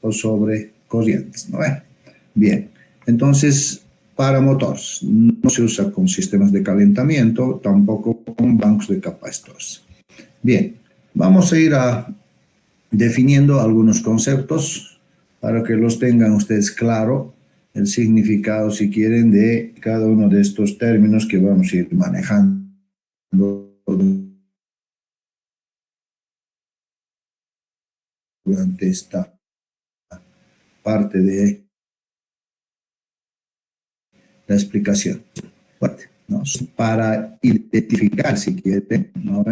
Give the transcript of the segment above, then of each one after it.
o sobre corrientes, ¿no es? Bien, entonces para motores no se usa con sistemas de calentamiento, tampoco con bancos de capacitores. Bien, vamos a ir definiendo algunos conceptos para que los tengan ustedes claro, el significado, si quieren, de cada uno de estos términos que vamos a ir manejando durante esta parte de la explicación. ¿No? Para identificar, si quieren, ¿no?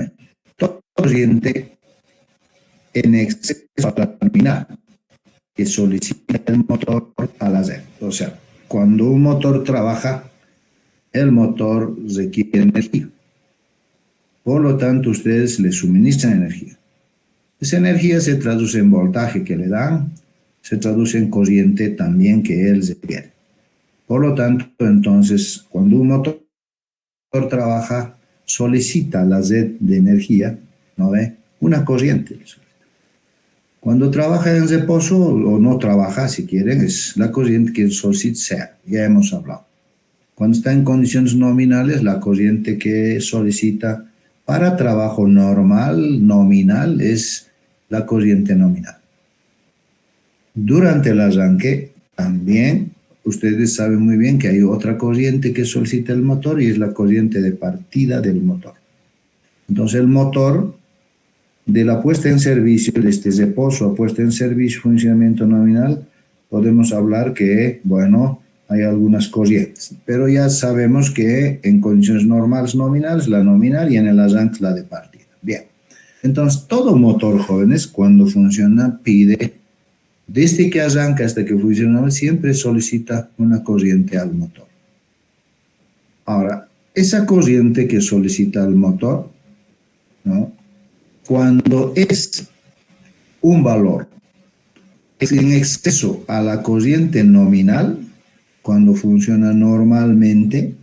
Toda corriente en exceso a la terminal que solicita el motor al hacer. O sea, cuando un motor trabaja, el motor requiere energía. Por lo tanto, ustedes le suministran energía. Esa energía se traduce en voltaje que le dan, se traduce en corriente también que él requiere. Por lo tanto, entonces, cuando un motor trabaja, solicita la red de energía, ¿no ve? Una corriente. Cuando trabaja en reposo o no trabaja, si quieren, es la corriente que solicita sea. Ya hemos hablado. Cuando está en condiciones nominales, la corriente que solicita para trabajo normal, nominal, es la corriente nominal. Durante el arranque, también, ustedes saben muy bien que hay otra corriente que solicita el motor y es la corriente de partida del motor. Entonces, el motor, de la puesta en servicio, desde reposo a puesta en servicio, funcionamiento nominal, podemos hablar que, bueno, hay algunas corrientes, pero ya sabemos que en condiciones normales nominales, la nominal, y en el arranque la de partida. Bien, entonces todo motor, jóvenes, cuando funciona, pide, desde que arranca hasta que funciona, siempre solicita una corriente al motor. Ahora, esa corriente que solicita el motor, ¿no? Cuando es un valor es en exceso a la corriente nominal, cuando funciona normalmente,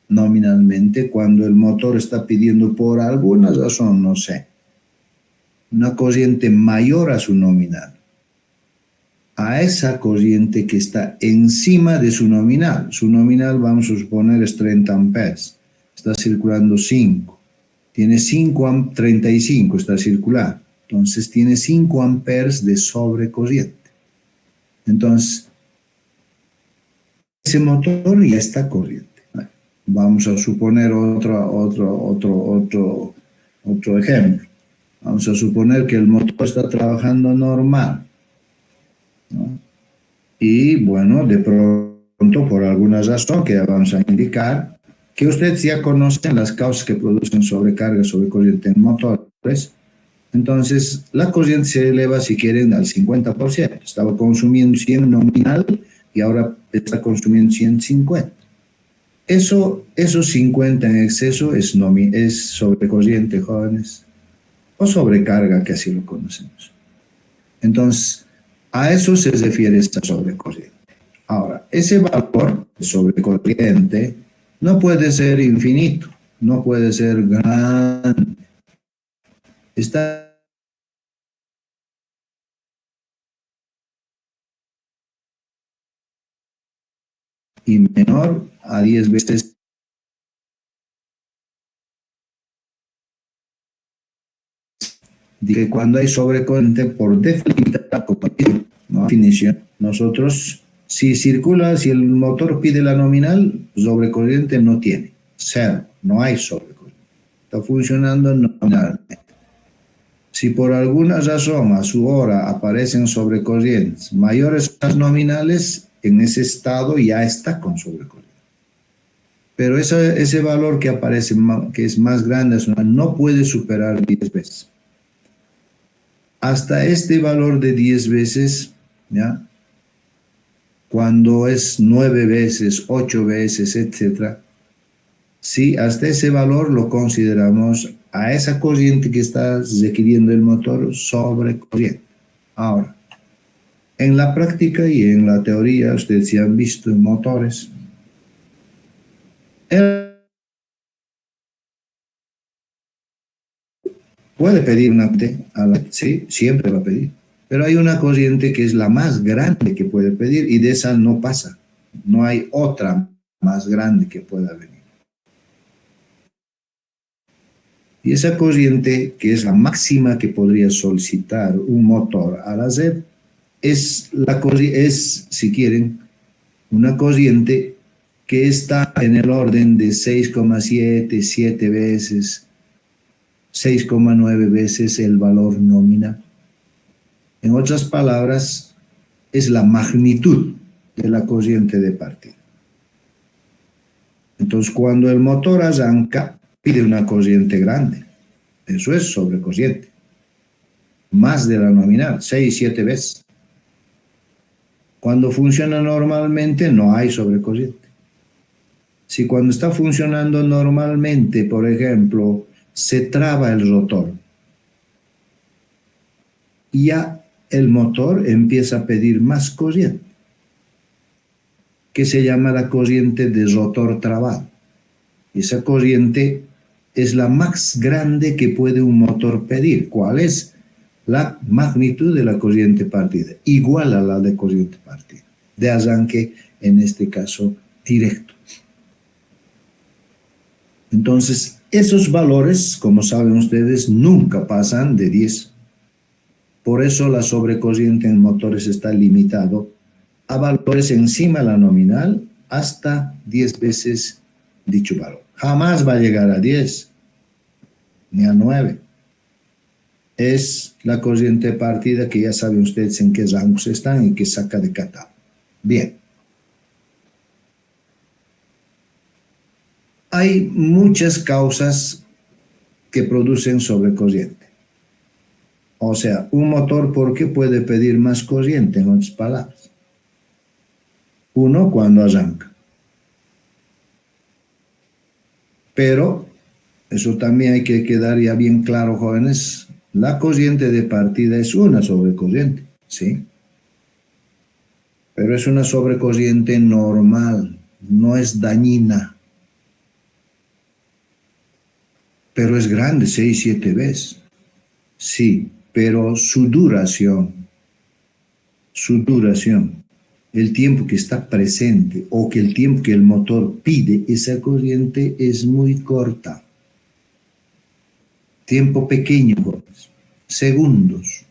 nominalmente, cuando el motor está pidiendo por alguna razón, no sé, una corriente mayor a su nominal, a esa corriente que está encima de su nominal vamos a suponer es 30 amperes, está circulando 5, tiene 35, está circulando, entonces tiene 5 amperes de sobrecorriente. Entonces, ese motor ya está corriente. Vamos a suponer otro ejemplo. Vamos a suponer que el motor está trabajando normal, ¿no? Y bueno, de pronto, por alguna razón que vamos a indicar, que ustedes ya conocen las causas que producen sobrecarga, sobrecorriente en motores. Entonces, la corriente se eleva, si quieren, al 50%. Estaba consumiendo 100 nominal y ahora está consumiendo 150. Esos 50 en exceso es sobrecorriente, jóvenes, o sobrecarga, que así lo conocemos. Entonces, a eso se refiere esta sobrecorriente. Ahora, ese valor de sobrecorriente no puede ser infinito, no puede ser grande. Está y menor a 10 veces. Que cuando hay sobrecorriente, por definición, nosotros, si el motor pide la nominal, sobrecorriente no tiene, cero, no hay sobrecorriente, está funcionando nominalmente. Si por alguna razón a su hora aparecen sobrecorrientes mayores a las nominales, en ese estado ya está con sobrecorriente. Pero ese valor que aparece, que es más grande, no puede superar 10 veces. Hasta este valor de 10 veces, ¿ya? Cuando es 9 veces, 8 veces, etc. Sí, hasta ese valor lo consideramos a esa corriente que está requiriendo el motor sobrecorriente. Ahora, en la práctica y en la teoría, ustedes ya han visto en motores, él puede pedir una sí, siempre va a pedir, Pero hay una corriente que es la más grande que puede pedir y de esa no pasa. No hay otra más grande que pueda venir. Y esa corriente, que es la máxima que podría solicitar un motor al hacer, es, si quieren, una corriente que está en el orden de 6,7, 7 veces, 6,9 veces el valor nominal. En otras palabras, es la magnitud de la corriente de partida. Entonces, cuando el motor arranca, pide una corriente grande. Eso es sobrecorriente. Más de la nominal, 6, 7 veces. Cuando funciona normalmente, no hay sobrecorriente. Si cuando está funcionando normalmente, por ejemplo, se traba el rotor, ya el motor empieza a pedir más corriente, que se llama la corriente de rotor trabado. Esa corriente es la más grande que puede un motor pedir. ¿Cuál es? La magnitud de la corriente partida, igual a la de corriente partida, de arranque, en este caso, directo. Entonces, esos valores, como saben ustedes, nunca pasan de 10. Por eso la sobrecorriente en motores está limitado a valores encima de la nominal hasta 10 veces dicho valor. Jamás va a llegar a 10, ni a 9. Es la corriente de partida que ya saben ustedes en qué rangos están y que saca de catálogo. Bien. Hay muchas causas que producen sobrecorriente. O sea, un motor, ¿por qué puede pedir más corriente? En otras palabras. Uno, cuando arranca. Pero, eso también hay que quedar ya bien claro, jóvenes, la corriente de partida es una sobrecorriente, ¿sí? Pero es una sobrecorriente normal, no es dañina. Pero es grande, 6, 7 veces. Sí, pero su duración, el tiempo que está presente o que el tiempo que el motor pide esa corriente es muy corta. Tiempo pequeño, segundos.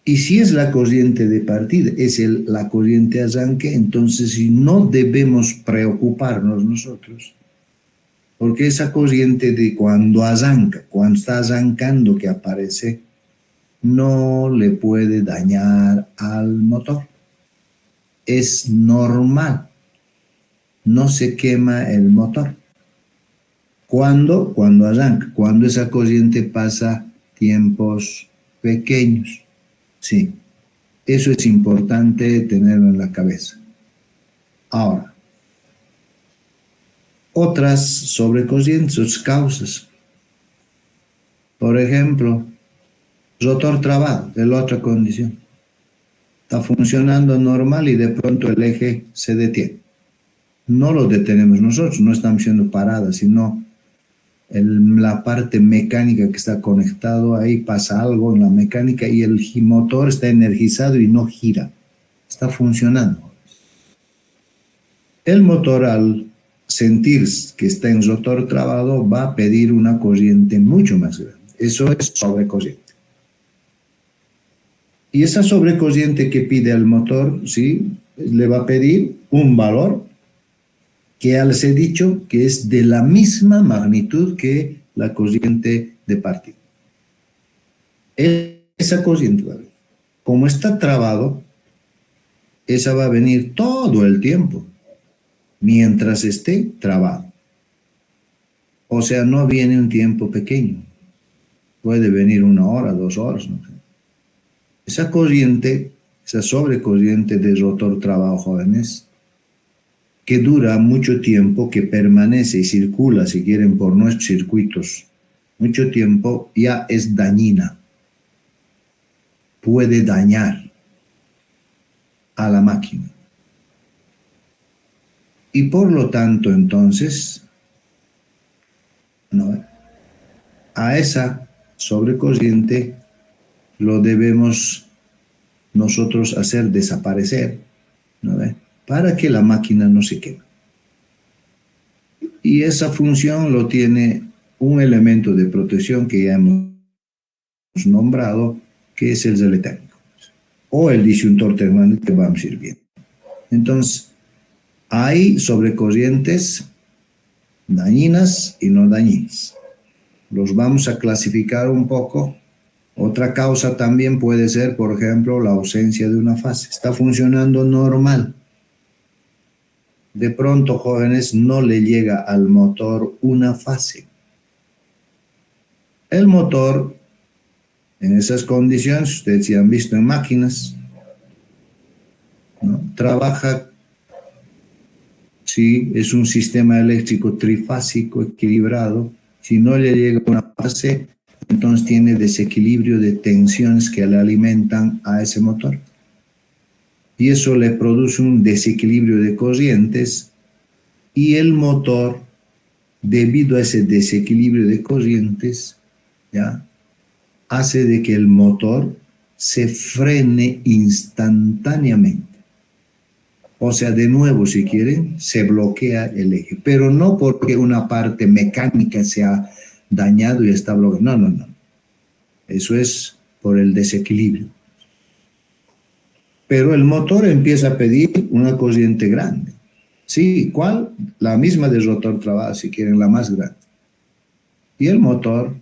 Y si es la corriente de partida, es la corriente arranque, entonces no debemos preocuparnos nosotros. Porque esa corriente de cuando arranca, cuando está arrancando que aparece, no le puede dañar al motor. Es normal. No se quema el motor. ¿Cuándo? Cuando arranca. Cuando esa corriente pasa tiempos pequeños. Sí. Eso es importante tenerlo en la cabeza. Ahora, otras sobrecorrientes, otras causas. Por ejemplo, rotor trabado, es la otra condición. Está funcionando normal y de pronto el eje se detiene. No lo detenemos nosotros, no estamos siendo paradas, sino la parte mecánica que está conectado ahí pasa algo en la mecánica y el motor está energizado y no gira. Está funcionando. El motor, al sentir que está en rotor trabado, va a pedir una corriente mucho más grande. Eso es sobrecorriente. Y esa sobrecorriente que pide al motor, ¿sí?, le va a pedir un valor que ya les he dicho que es de la misma magnitud que la corriente de partida. Esa corriente va a venir. Como está trabado, esa va a venir todo el tiempo, mientras esté trabado. O sea, no viene un tiempo pequeño. Puede venir 1 hora, 2 horas, no sé. Esa corriente, esa sobrecorriente de rotor trabado, jóvenes, que dura mucho tiempo, que permanece y circula, si quieren, por nuestros circuitos, mucho tiempo, ya es dañina. Puede dañar a la máquina. Y por lo tanto, entonces, ¿no?, a esa sobrecorriente lo debemos nosotros hacer desaparecer, ¿no ve? Para que la máquina no se queme. Y esa función lo tiene un elemento de protección que ya hemos nombrado, que es el relé térmico, o el disyuntor termal que vamos a ir viendo. Entonces, hay sobrecorrientes dañinas y no dañinas. Los vamos a clasificar un poco. Otra causa también puede ser, por ejemplo, la ausencia de una fase. Está funcionando normal. De pronto, jóvenes, no le llega al motor una fase. El motor, en esas condiciones, ustedes ya han visto en máquinas, ¿no? Trabaja, si es un sistema eléctrico trifásico equilibrado, si no le llega una fase, entonces tiene desequilibrio de tensiones que le alimentan a ese motor. Y eso le produce un desequilibrio de corrientes y el motor, debido a ese desequilibrio de corrientes, ¿ya?, hace de que el motor se frene instantáneamente. O sea, de nuevo, si quieren, se bloquea el eje, pero no porque una parte mecánica se ha dañado y está bloqueado. No, no, no. Eso es por el desequilibrio. Pero el motor empieza a pedir una corriente grande. Sí, ¿cuál? La misma del rotor trabajo, si quieren, la más grande. Y el motor,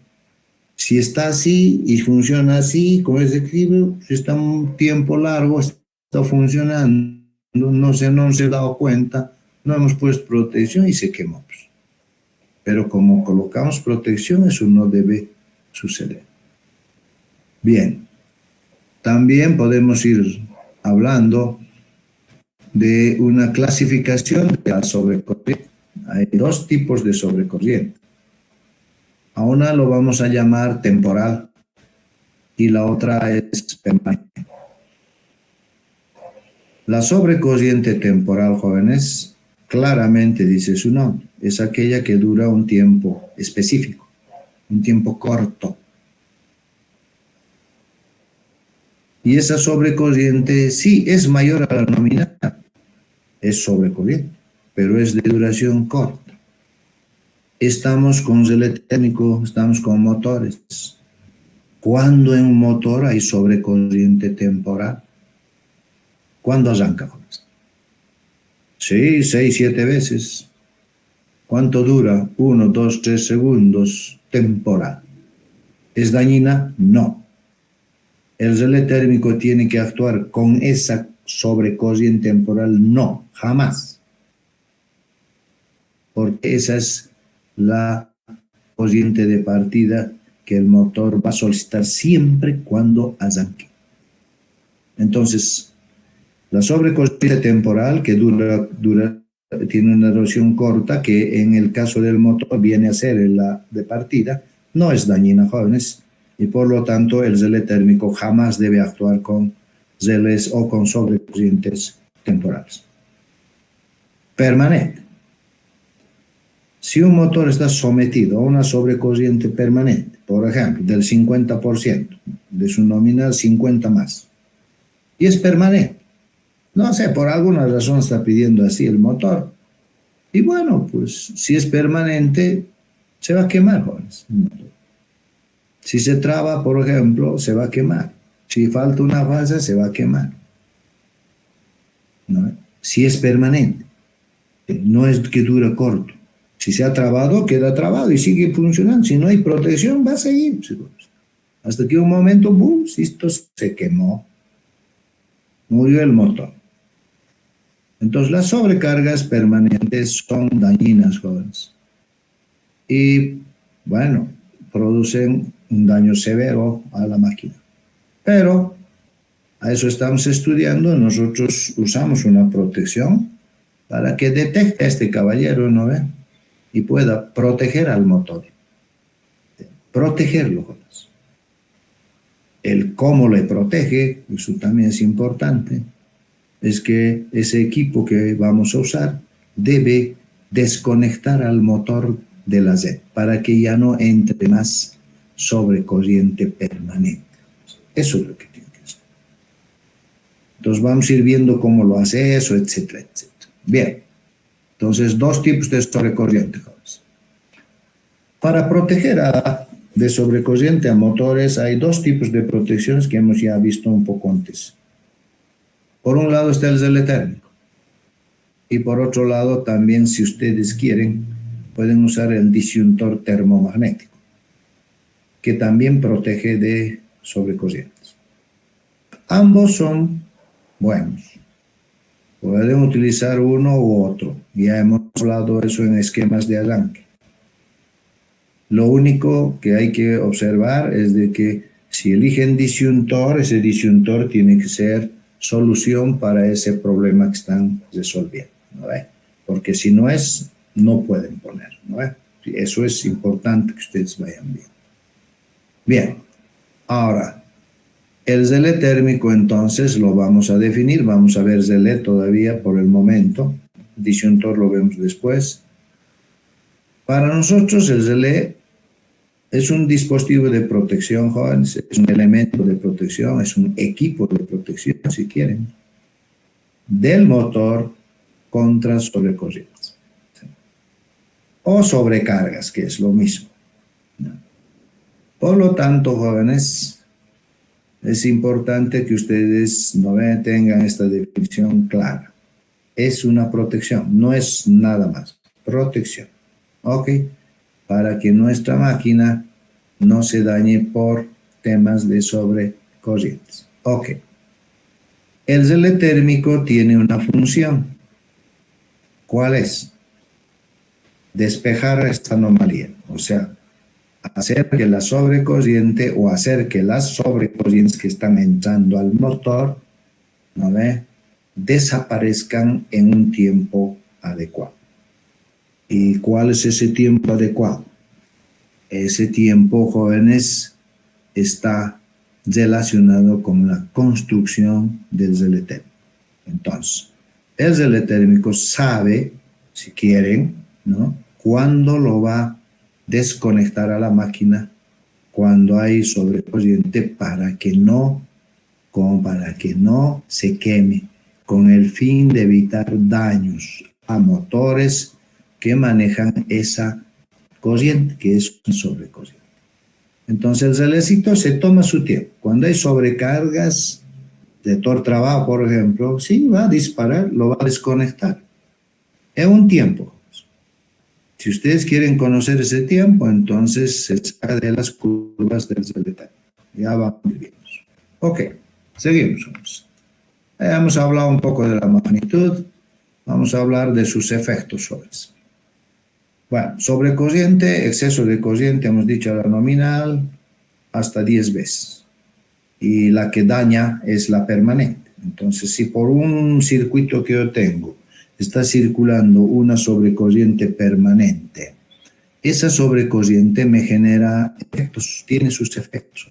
si está así y funciona así, con ese equilibrio, si está un tiempo largo, está funcionando, no se ha dado cuenta, no hemos puesto protección y se quemó. Pero como colocamos protección, eso no debe suceder. Bien, también podemos ir hablando de una clasificación de la sobrecorriente. Hay dos tipos de sobrecorriente. A una lo vamos a llamar temporal y la otra es permanente. La sobrecorriente temporal, jóvenes, claramente dice su nombre, es aquella que dura un tiempo específico, un tiempo corto. Y esa sobrecorriente sí es mayor a la nominal, es sobrecorriente, pero es de duración corta. Estamos con relé térmico, estamos con motores. ¿Cuándo en un motor hay sobrecorriente temporal? ¿Cuándo arranca? Sí, 6, 7 veces. ¿Cuánto dura? 1, 2, 3 segundos. Temporal. ¿Es dañina? No. ¿El relé térmico tiene que actuar con esa sobrecorriente temporal? No, jamás. Porque esa es la corriente de partida que el motor va a solicitar siempre cuando arranque. Entonces, la sobrecorriente temporal que tiene una duración corta, que en el caso del motor viene a ser la de partida, no es dañina, jóvenes, y por lo tanto el relé térmico jamás debe actuar con relés o con sobrecorrientes temporales. Permanente. Si un motor está sometido a una sobrecorriente permanente, por ejemplo, del 50%, de su nominal 50 más, y es permanente, no sé, por alguna razón está pidiendo así el motor, y bueno, pues si es permanente, se va a quemar, jóvenes. Si se traba, por ejemplo, se va a quemar. Si falta una fase, se va a quemar, ¿no? Si es permanente, no es que dura corto. Si se ha trabado, queda trabado y sigue funcionando. Si no hay protección, va a seguir. Hasta que un momento, boom, esto se quemó. Murió el motor. Entonces, las sobrecargas permanentes son dañinas, jóvenes. Y, bueno, producen un daño severo a la máquina. Pero, a eso estamos estudiando. Nosotros usamos una protección para que detecte a este caballero, ¿no ve?, y pueda proteger al motor. Protegerlo, jóvenes. El cómo le protege, eso también es importante, es que ese equipo que vamos a usar debe desconectar al motor de la Z para que ya no entre más sobrecorriente permanente. Eso es lo que tiene que hacer. Entonces vamos a ir viendo cómo lo hace eso, etcétera, etcétera. Bien, entonces 2 tipos de sobrecorriente, jóvenes. Para proteger de sobrecorriente a motores hay 2 tipos de protecciones que hemos ya visto un poco antes. Por un lado está el relé térmico y por otro lado también, si ustedes quieren, pueden usar el disyuntor termomagnético, que también protege de sobrecorrientes. Ambos son buenos. Pueden utilizar uno u otro. Ya hemos hablado de eso en esquemas de arranque. Lo único que hay que observar es de que si eligen disyuntor, ese disyuntor tiene que ser solución para ese problema que están resolviendo, ¿no ve? Porque si no es, no pueden poner, ¿no ve? Eso es importante que ustedes vayan viendo. Bien, ahora, el relé térmico entonces lo vamos a definir, vamos a ver relé todavía por el momento, disyuntor lo vemos después. Para nosotros el relé es un dispositivo de protección, jóvenes, es un elemento de protección, es un equipo de protección, si quieren, del motor contra sobrecorrientes. O sobrecargas, que es lo mismo. Por lo tanto, jóvenes, es importante que ustedes no tengan esta definición clara. Es una protección, no es nada más. Protección. ¿Ok? Para que nuestra máquina no se dañe por temas de sobrecorrientes. Ok. El relé térmico tiene una función. ¿Cuál es? Despejar esta anomalía. O sea, hacer que la sobrecorriente o hacer que las sobrecorrientes que están entrando al motor, ¿no ve?, desaparezcan en un tiempo adecuado. ¿Y cuál es ese tiempo adecuado? Ese tiempo, jóvenes, está relacionado con la construcción del relé térmico. Entonces, el relé térmico sabe, si quieren, ¿no?, cuándo lo va a desconectar a la máquina cuando hay sobrecorriente para que no se queme, con el fin de evitar daños a motores que manejan esa corriente, que es una sobrecorriente. Entonces el relécito se toma su tiempo. Cuando hay sobrecargas de trabajo, por ejemplo, sí, va a disparar, lo va a desconectar. Es un tiempo. Si ustedes quieren conocer ese tiempo, entonces se saca de las curvas del relé. Ya vamos viendo. Ok, seguimos. Hemos hablado un poco de la magnitud. Vamos a hablar de sus efectos sobre eso. Bueno, sobrecorriente, exceso de corriente, hemos dicho la nominal, hasta 10 veces. Y la que daña es la permanente. Entonces, si por un circuito que yo tengo está circulando una sobrecorriente permanente, esa sobrecorriente me genera efectos, tiene sus efectos.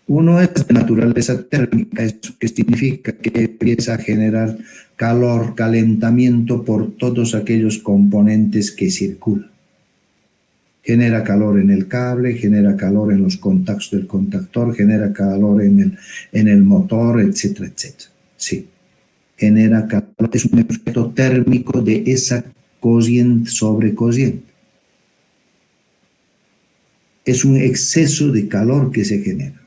Uno es de naturaleza térmica, eso que significa que empieza a generar calor, calentamiento por todos aquellos componentes que circulan. Genera calor en el cable, genera calor en los contactos del contactor, genera calor en el motor, etcétera, etcétera. Sí, genera calor, es un efecto térmico de esa corriente, sobrecorriente. Es un exceso de calor que se genera.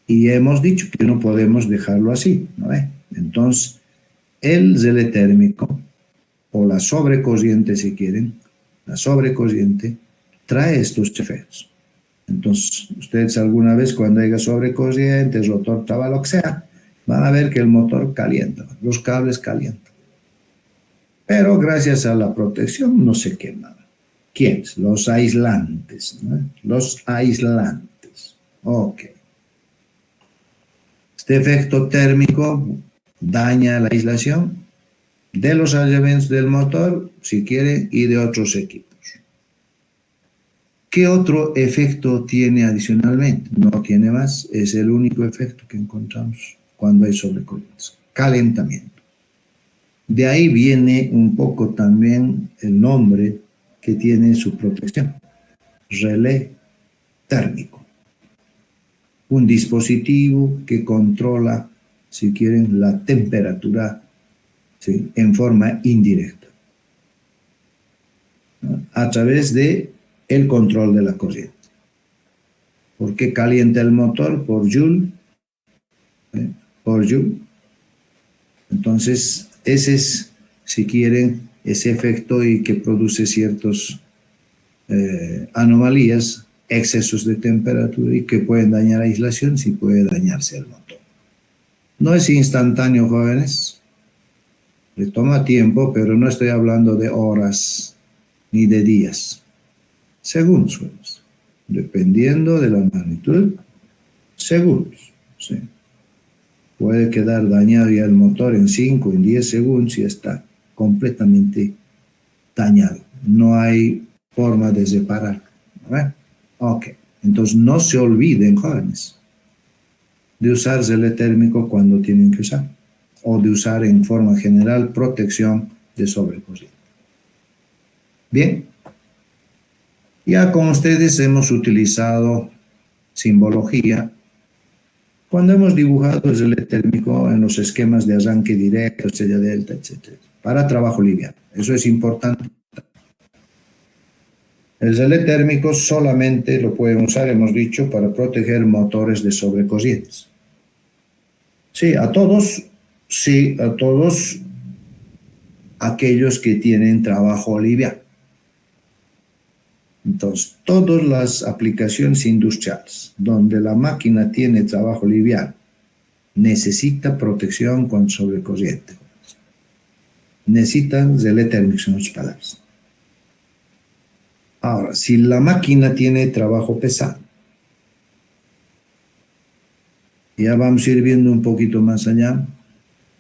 Y hemos dicho que no podemos dejarlo así, ¿no es? Entonces, el relé térmico, o la sobrecorriente si quieren, la sobrecorriente trae estos efectos. Entonces, ustedes alguna vez cuando haya sobrecorriente, rotor, traba, lo que sea, van a ver que el motor calienta, los cables calientan. Pero gracias a la protección no se quema. ¿Quiénes? Los aislantes, ¿no? Los aislantes. Ok. Este efecto térmico daña la aislación de los elementos del motor, si quiere, y de otros equipos. ¿Qué otro efecto tiene adicionalmente? No tiene más, es el único efecto que encontramos cuando hay sobrecorrientes. Calentamiento. De ahí viene un poco también el nombre que tiene su protección. Relé térmico. un dispositivo que controla, si quieren, la temperatura, ¿sí?, en forma indirecta, ¿no?, a través de el control de la corriente. ¿Por qué calienta el motor? Por Joule. Por Joule. Entonces, ese es, si quieren, ese efecto y que produce ciertas anomalías, excesos de temperatura y que pueden dañar la aislación, si puede dañarse el motor. No es instantáneo, jóvenes. Le toma tiempo, pero no estoy hablando de horas ni de días. Segundos, dependiendo de la magnitud, segundos. ¿Sí? Puede quedar dañado ya el motor en 5, en 10 segundos y está completamente dañado. No hay forma de separar. ¿Vale? Ok. Entonces no se olviden, jóvenes, de usar gel térmico cuando tienen que usar, o de usar en forma general protección de sobrecorriente. Bien. Ya con ustedes hemos utilizado simbología cuando hemos dibujado el gel térmico en los esquemas de arranque directo, estrella delta, etc. Para trabajo liviano. Eso es importante. El gel térmico solamente lo pueden usar, hemos dicho, para proteger motores de sobrecorrientes. Sí, a todos aquellos que tienen trabajo liviano. Entonces, todas las aplicaciones industriales donde la máquina tiene trabajo liviano necesita protección contra sobrecorriente. Necesitan gel térmico, en otras palabras. Ahora, si la máquina tiene trabajo pesado, ya vamos a ir viendo un poquito más allá,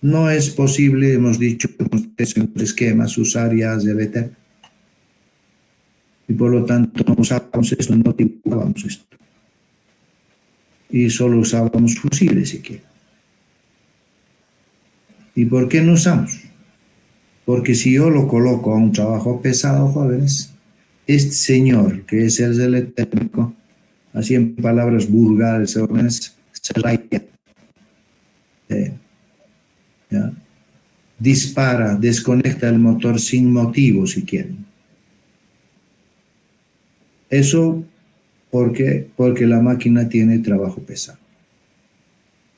no es posible, hemos dicho en los esquemas, usar ya gel térmico. Y por lo tanto no usábamos esto, no dibujábamos esto. Y solo usábamos fusibles siquiera. ¿Y por qué no usamos? Porque si yo lo coloco a un trabajo pesado, jóvenes, este señor, que es el gel térmico, así en palabras vulgares, jóvenes, se raya. Dispara, desconecta el motor sin motivo, si quieren. Eso porque la máquina tiene trabajo pesado.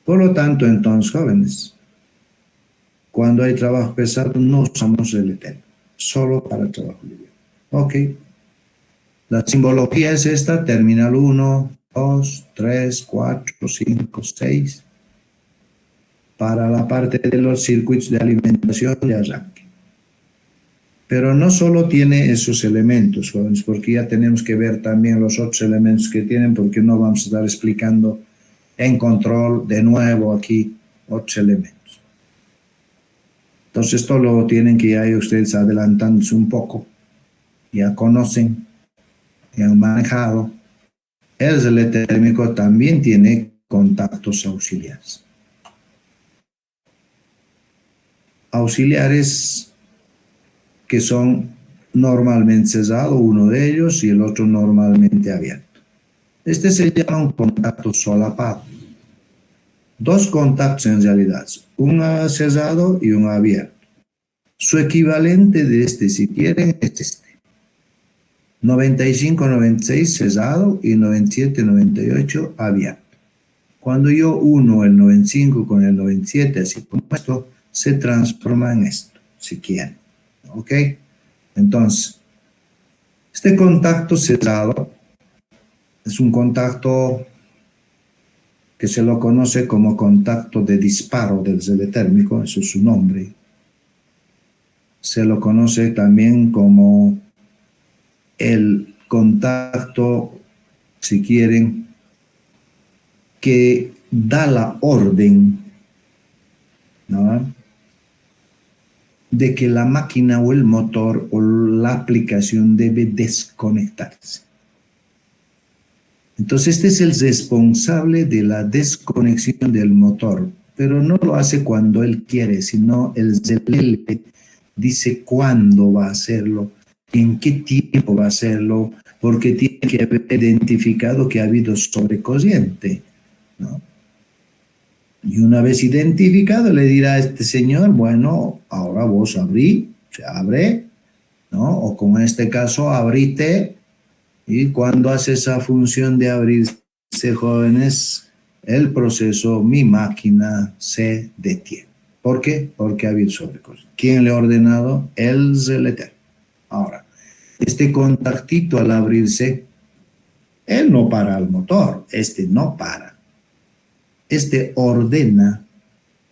Por lo tanto, entonces, jóvenes, cuando hay trabajo pesado no usamos gel térmico, solo para trabajo liviano. Ok. La simbología es esta: terminal 1, 2, 3, 4, 5, 6. Para la parte de los circuitos de alimentación de arranque. Pero no solo tiene esos elementos, jóvenes, porque ya tenemos que ver también los otros elementos que tienen, porque no vamos a estar explicando en control de nuevo aquí otros elementos. Entonces esto lo tienen que ya ustedes adelantándose un poco. Ya conocen, ya han manejado. El gel térmico también tiene contactos auxiliares. Auxiliares que son normalmente cerrados, uno de ellos, y el otro normalmente abierto. Este se llama un contacto solapado. Dos contactos en realidad, uno cerrado y uno abierto. Su equivalente de este, si quieren, es este. 95-96 cerrado y 97-98 abierto. Cuando yo uno el 95 con el 97, así como esto, se transforma en esto, si quieren. ¿Ok? Entonces, este contacto cerrado es un contacto que se lo conoce como contacto de disparo del gel térmico, eso es su nombre. Se lo conoce también como el contacto, si quieren, que da la orden, ¿no?, de que la máquina o el motor o la aplicación debe desconectarse. Entonces este es el responsable de la desconexión del motor, pero no lo hace cuando él quiere, sino el gel dice cuándo va a hacerlo, en qué tiempo va a hacerlo, porque tiene que haber identificado que ha habido sobrecorriente. ¿no? Y una vez identificado, le dirá a este señor, bueno, ahora vos abrí, se abre, ¿no? O como en este caso, abrite, y cuando hace esa función de abrirse, jóvenes, el proceso, mi máquina se detiene. ¿Por qué? Porque ha habido sobrecosto. ¿Quién le ha ordenado? El Eterno. Ahora, este contactito al abrirse, él no para el motor, este no para. Este ordena,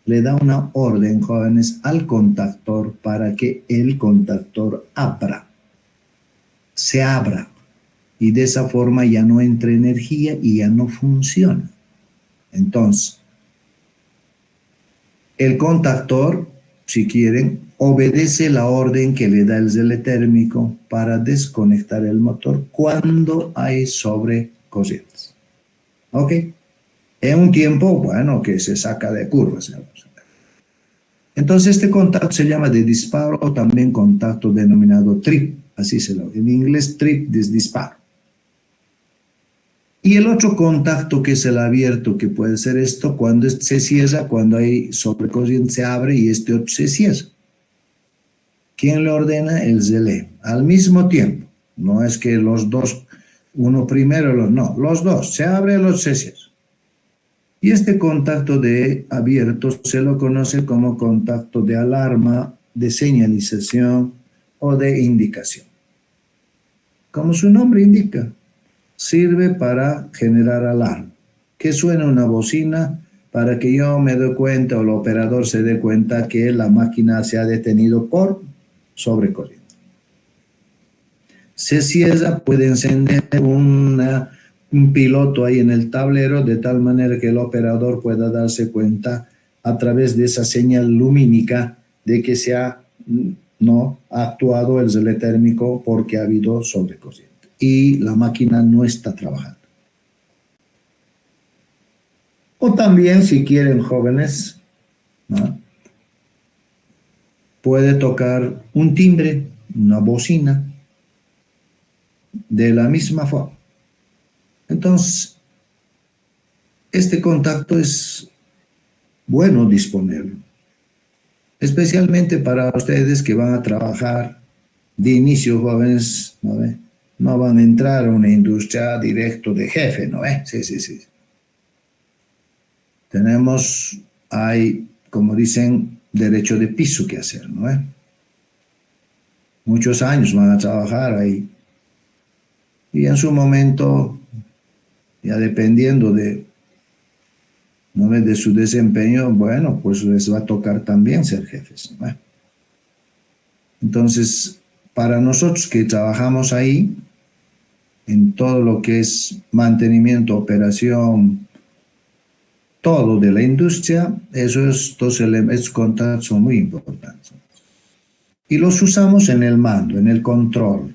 le da una orden, jóvenes, al contactor para que el contactor abra, se abra. Y de esa forma ya no entra energía y ya no funciona. Entonces, el contactor, si quieren, obedece la orden que le da el zeletérmico para desconectar el motor cuando hay sobrecorrientes. ¿Ok? En un tiempo, bueno, que se saca de curvas. Entonces, este contacto se llama de disparo o también contacto denominado trip. Así se lo, en inglés, trip de disparo. Y el otro contacto que es el abierto, que puede ser esto, cuando se cierra, cuando hay sobrecorriente se abre y este otro se cierra. ¿Quién le ordena? El zelé. Al mismo tiempo. No es que los dos, uno primero, no, los dos. Se abre, los se cierra. Y este contacto de abierto se lo conoce como contacto de alarma, de señalización o de indicación. Como su nombre indica, sirve para generar alarma. Que suena una bocina para que yo me dé cuenta o el operador se dé cuenta que la máquina se ha detenido por sobrecorriente. Se cierra, puede encender un piloto ahí en el tablero de tal manera que el operador pueda darse cuenta a través de esa señal lumínica de que se ha actuado el relé térmico porque ha habido sobrecorriente y la máquina no está trabajando. O también, si quieren, jóvenes, ¿no?, puede tocar un timbre, una bocina, de la misma forma. Entonces, este contacto es bueno disponerlo, especialmente para ustedes que van a trabajar de inicio, jóvenes, ¿no ve? No van a entrar a una industria directo de jefe, ¿no ve? Sí. Hay, como dicen, derecho de piso que hacer, ¿no ve? Muchos años van a trabajar ahí. Y en su momento, ya dependiendo de, ¿no ve?, de su desempeño, bueno, pues les va a tocar también ser jefes, ¿no ve? Entonces, para nosotros que trabajamos ahí, en todo lo que es mantenimiento, operación, todo de la industria, estos contactos son muy importantes. Y los usamos en el mando, en el control.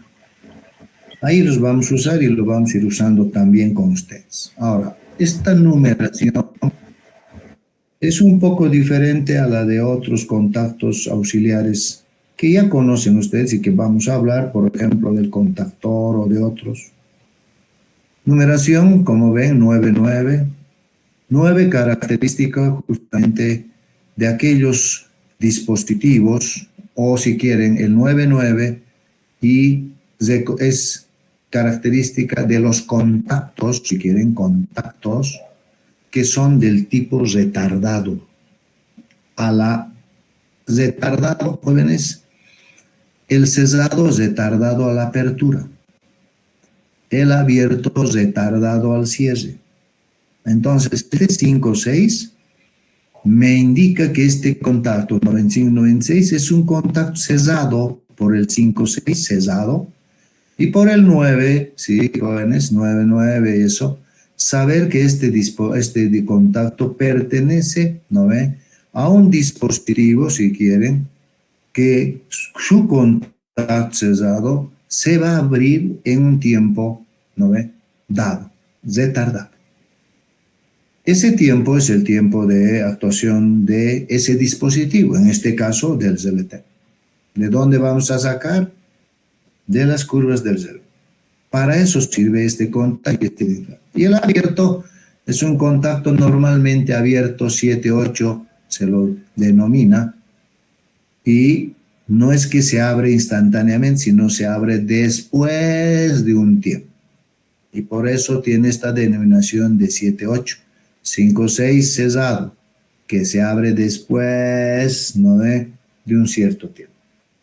Ahí los vamos a usar y los vamos a ir usando también con ustedes. Ahora, esta numeración es un poco diferente a la de otros contactos auxiliares que ya conocen ustedes y que vamos a hablar, por ejemplo, del contactor o de otros. Numeración, como ven, 99. 9 características justamente de aquellos dispositivos, o si quieren, el 99, y es característica de los contactos, si quieren, contactos que son del tipo retardado. A la retardado, jóvenes, el cerrado retardado a la apertura, el abierto retardado al cierre. Entonces, este 5 o 6 me indica que este contacto 95-96 es un contacto cerrado por el 5-6 cerrado, y por el 9, sí, jóvenes, 9-9, eso, saber que este contacto pertenece, ¿no ve?, a un dispositivo, si quieren, que su contacto cerrado se va a abrir en un tiempo, ¿no ve?, dado, retardado. Ese tiempo es el tiempo de actuación de ese dispositivo, en este caso del ZLT. ¿De dónde vamos a sacar? De las curvas del ZLT. Para eso sirve este contacto. Y el abierto Es un contacto normalmente abierto, 7-8 se lo denomina, y no es que se abre instantáneamente, sino se abre después de un tiempo. Y por eso tiene esta denominación de 7-8. 5-6 cesado, que se abre después, ¿no ve?, de un cierto tiempo.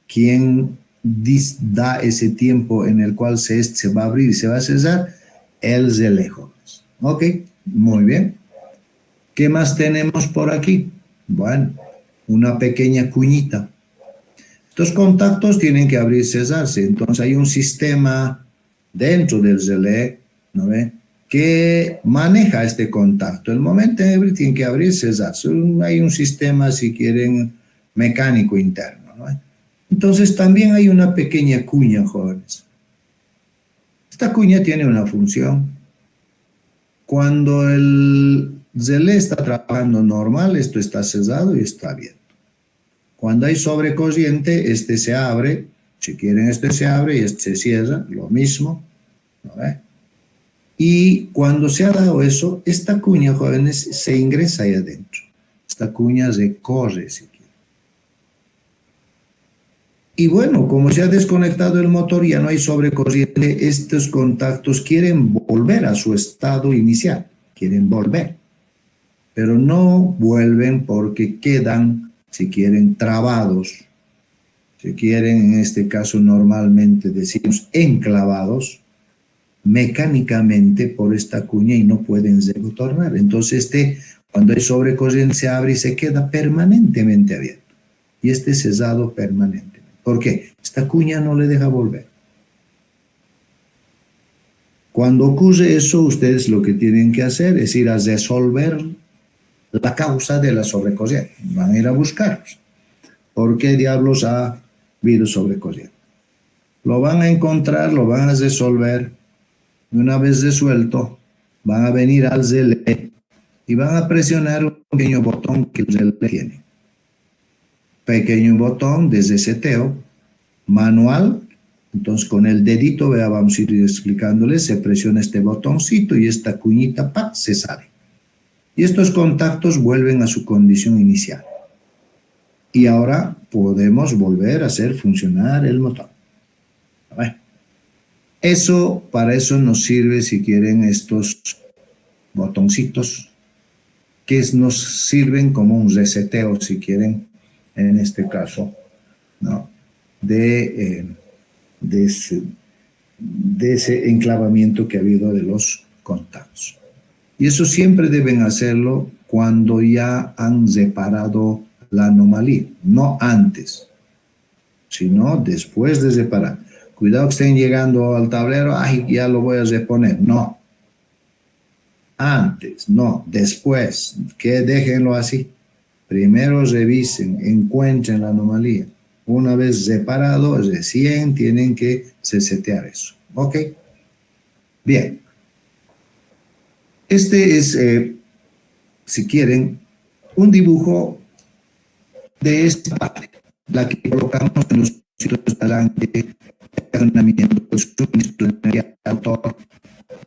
¿Quién da ese tiempo en el cual se va a abrir y se va a cesar? El zelé, jóvenes. Ok, muy bien. ¿Qué más tenemos por aquí? Bueno, una pequeña cuñita. Estos contactos tienen que abrir y cesarse. Entonces hay un sistema dentro del zelé, ¿no ve?, que maneja este contacto. El momento tiene que abrir y cesarse. Hay un sistema, si quieren, mecánico interno, ¿no? Entonces también hay una pequeña cuña, jóvenes. Esta cuña tiene una función. Cuando el zelé está trabajando normal, esto está cesado y está abierto. Cuando hay sobrecorriente, este se abre, si quieren este se abre y este se cierra, lo mismo, ¿no ve? Y cuando se ha dado eso, esta cuña, jóvenes, se ingresa ahí adentro. Esta cuña se corre, si quieren. Y bueno, como se ha desconectado el motor, ya no hay sobrecorriente, estos contactos quieren volver a su estado inicial, quieren volver, pero no vuelven porque quedan, si quieren, trabados, si quieren, en este caso normalmente decimos enclavados mecánicamente por esta cuña y no pueden retornar. Entonces cuando hay sobrecorriente se abre y se queda permanentemente abierto. Y cesado permanentemente. ¿Por qué? Esta cuña no le deja volver. Cuando ocurre eso, ustedes lo que tienen que hacer es ir a resolver la causa de la sobrecorriente. Van a ir a buscarlos. ¿Por qué diablos ha habido sobrecorriente? Lo van a encontrar, lo van a resolver. Una vez resuelto, van a venir al relé y van a presionar un pequeño botón que el relé tiene. Pequeño botón de reseteo manual. Entonces con el dedito, vamos a ir explicándoles, se presiona este botoncito y esta cuñita se sale. Y estos contactos vuelven a su condición inicial. Y ahora podemos volver a hacer funcionar el motor. Bueno, para eso nos sirve, si quieren, estos botoncitos que nos sirven como un reseteo, si quieren, en este caso, ¿no?, de ese enclavamiento que ha habido de los contactos. Y eso siempre deben hacerlo cuando ya han separado la anomalía, no antes, sino después de separar. Cuidado que estén llegando al tablero, ay, ya lo voy a reponer. No. Antes, no, después, que déjenlo así. Primero revisen, encuentren la anomalía. Una vez separado, recién tienen que resetear eso. ¿Ok? Bien. Este es, si quieren, un dibujo de esta parte, la que colocamos en los sitios de talante, el suministro de energía autor,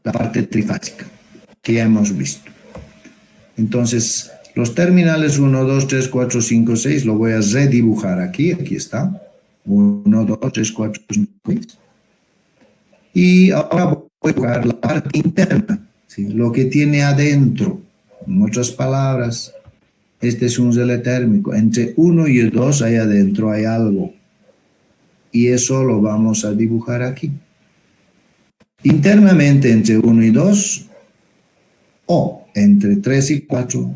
la parte trifásica que ya hemos visto. Entonces, los terminales 1, 2, 3, 4, 5, 6 lo voy a redibujar aquí está. 1, 2, 3, 4, 5, 6. Y ahora voy a dibujar la parte interna, ¿sí?, lo que tiene adentro. En otras palabras, este es un relé térmico. Entre 1 y 2 ahí adentro hay algo. Y eso lo vamos a dibujar aquí. Internamente entre 1 y 2, o entre 3 y 4,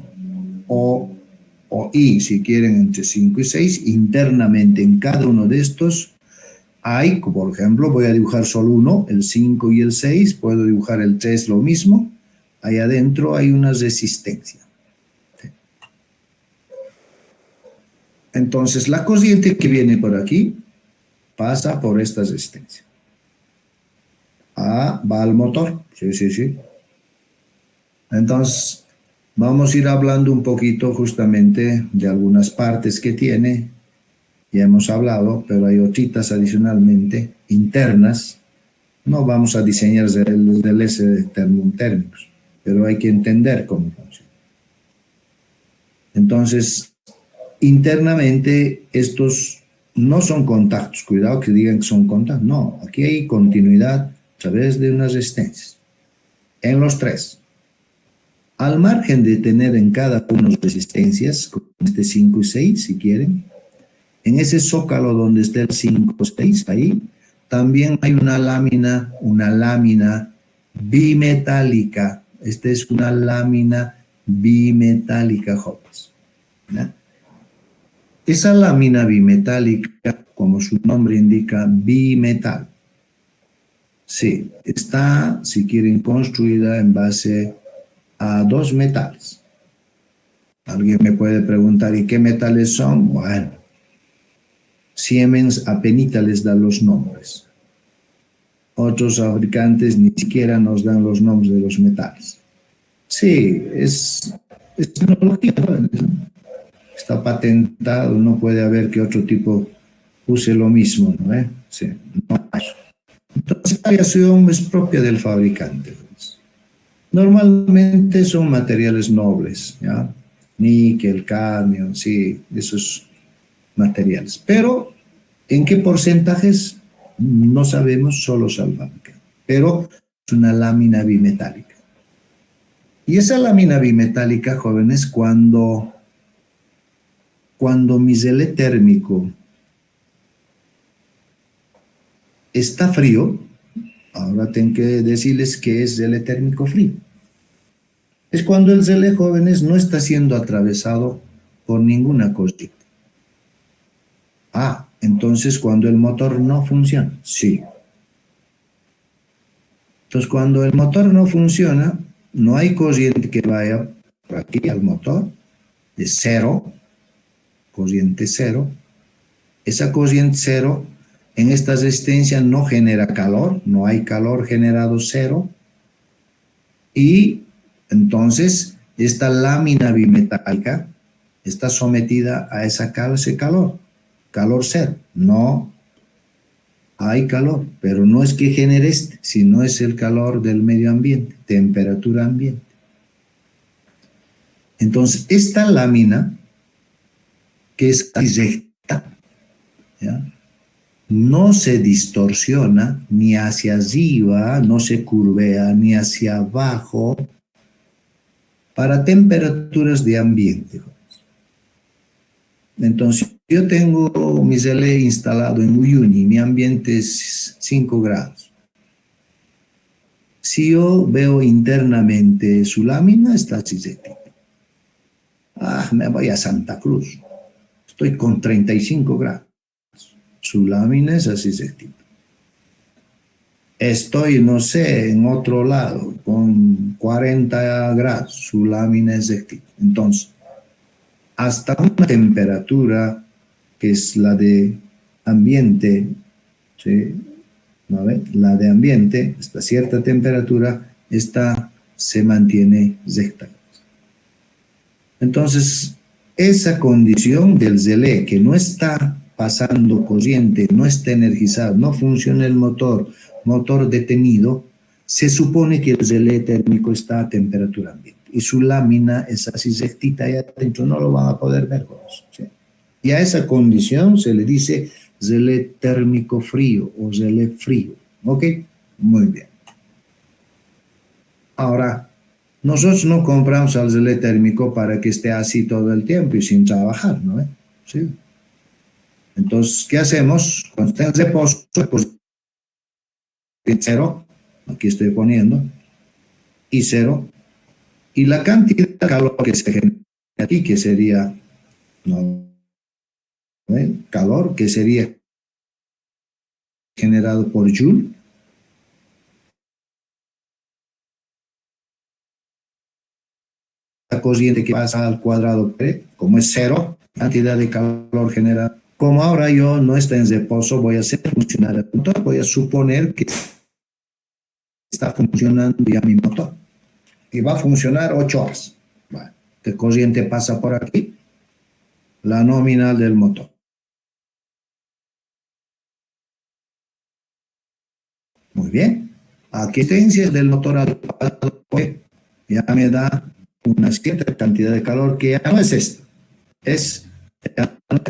y si quieren entre 5 y 6, internamente en cada uno de estos hay, por ejemplo, voy a dibujar solo uno, el 5 y el 6, puedo dibujar el 3 lo mismo, ahí adentro hay una resistencia. Entonces la corriente que viene por aquí pasa por esta resistencia. Va al motor, sí. Entonces, vamos a ir hablando un poquito justamente de algunas partes que tiene. Ya hemos hablado, pero hay otras adicionalmente internas. No vamos a diseñar relés termotérmicos. pero hay que entender cómo funciona. Entonces, internamente estos no son contactos, cuidado que digan que son contactos, no, aquí hay continuidad a través de unas resistencias, en los tres. Al margen de tener en cada uno resistencias, como este 5 y 6 si quieren, en ese zócalo donde está el 5 o 6, ahí, también hay una lámina bimetálica. Esta es una lámina bimetálica, jóvenes. ¿Ya? Esa lámina bimetálica, como su nombre indica, bimetal. Sí, está, si quieren, construida en base a dos metales. Alguien me puede preguntar, ¿y qué metales son? Bueno, Siemens apenita les da los nombres. Otros fabricantes ni siquiera nos dan los nombres de los metales. Sí, es tecnología, ¿no? Está patentado, no puede haber que otro tipo use lo mismo, ¿no? Sí, no hay. Entonces, la variación es propia del fabricante. Pues. Normalmente son materiales nobles, ¿ya? Níquel, cadmio, sí, esos materiales. Pero, ¿en qué porcentajes? No sabemos, solo salvavica. Pero es una lámina bimetálica. Y esa lámina bimetálica, jóvenes, cuando mi zelé térmico está frío, ahora tengo que decirles que es zelé térmico frío. Es cuando el zelé, jóvenes, no está siendo atravesado por ninguna corriente. Ah, entonces cuando el motor no funciona, sí. Entonces cuando el motor no funciona, no hay corriente que vaya por aquí al motor, de cero, corriente cero. Esa corriente cero en esta resistencia no genera calor, no hay calor generado cero. Y entonces esta lámina bimetálica está sometida a ese calor cero. No hay calor, pero no es que genere sino es el calor del medio ambiente, temperatura ambiente. Entonces, esta lámina, que es recta, ¿ya? No se distorsiona ni hacia arriba, no se curvea ni hacia abajo para temperaturas de ambiente. Entonces, yo tengo mi relé instalado en Uyuni, mi ambiente es 5 grados. Si yo veo internamente su lámina, está así. Ah, me voy a Santa Cruz. Estoy con 35 grados. Su lámina es así de tipo. Estoy, no sé, en otro lado, con 40 grados. Su lámina es de tipo. Entonces, hasta una temperatura que es la de ambiente, ¿sí? ¿No ve? La de ambiente, hasta cierta temperatura, esta se mantiene recta. Entonces, esa condición del relé que no está pasando corriente, no está energizado, no funciona el motor detenido, se supone que el relé térmico está a temperatura ambiente y su lámina es así rectita ahí adentro, no lo van a poder ver, ¿sí? Y a esa condición se le dice relé térmico frío o relé frío, ¿ok? Muy bien. Ahora, nosotros no compramos el relé térmico para que esté así todo el tiempo y sin trabajar, ¿no? ¿Sí? Entonces, ¿qué hacemos? Cuando está en reposo, pues cero, aquí estoy poniendo, y cero, y la cantidad de calor que se genera aquí, que sería, ¿no? Calor, que sería generado por Joule, la corriente que pasa al cuadrado P, como es cero, cantidad de calor generada. Como ahora yo no estoy en reposo, voy a hacer funcionar el motor, voy a suponer que está funcionando ya mi motor. Y va a funcionar 8 horas. Bueno, ¿qué corriente pasa por aquí? La nominal del motor. Muy bien. ¿A qué potencia del motor al cuadrado P? ya me da una cierta cantidad de calor que ya no es esto, es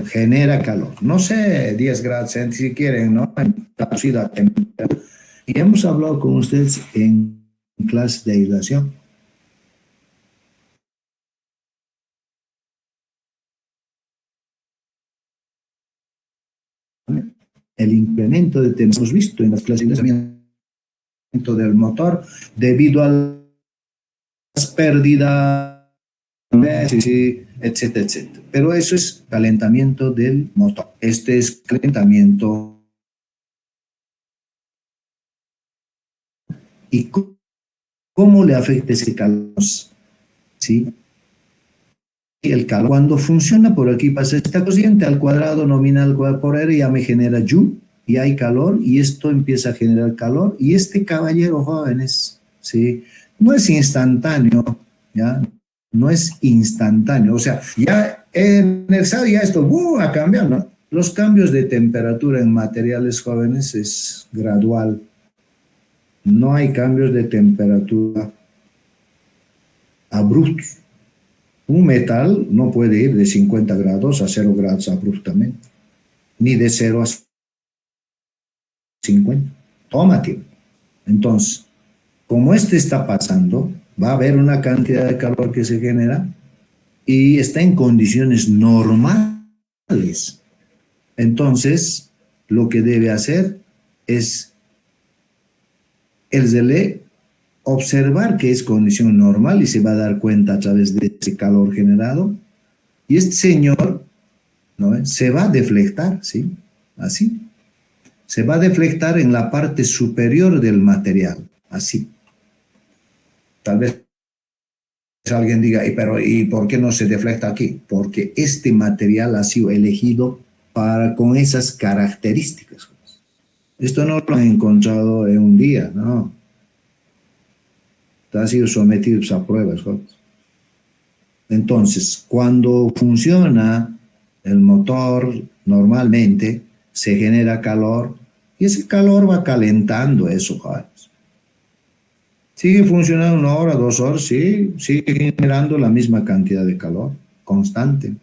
genera calor. No sé, 10 grados si quieren, ¿no? Traducido a temperatura. Y hemos hablado con ustedes en clases de aislación. El incremento de temperatura hemos visto en las clases de aislamiento del motor debido a las pérdidas, etcétera, etcétera. Pero eso es calentamiento del motor. Este es calentamiento. ¿Y cómo le afecta ese calor? ¿Sí? El calor, cuando funciona por aquí, pasa esta cociente al cuadrado nominal por R, ya me genera U, y hay calor, y esto empieza a generar calor, y este caballero, jóvenes, ¿sí? No es instantáneo, ¿ya? No es instantáneo, o sea, ya en el estado ya esto ha cambiado, ¿no? Los cambios de temperatura en materiales jóvenes es gradual. No hay cambios de temperatura abruptos. Un metal no puede ir de 50 grados a 0 grados abruptamente, ni de 0 a 50. Toma tiempo. Entonces, como este está pasando, va a haber una cantidad de calor que se genera y está en condiciones normales. Entonces, lo que debe hacer es el zelé observar que es condición normal y se va a dar cuenta a través de ese calor generado. Y este señor, ¿no?, se va a deflectar, ¿sí? Así. Se va a deflectar en la parte superior del material, así. Tal vez alguien diga, pero ¿y por qué no se deflecta aquí? Porque este material ha sido elegido con esas características. Esto no lo han encontrado en un día, no. Ha sido sometido a pruebas. Entonces, cuando funciona el motor, normalmente se genera calor y ese calor va calentando eso, jóvenes. Sigue funcionando 1 hora, 2 horas, sí, sigue generando la misma cantidad de calor, constante.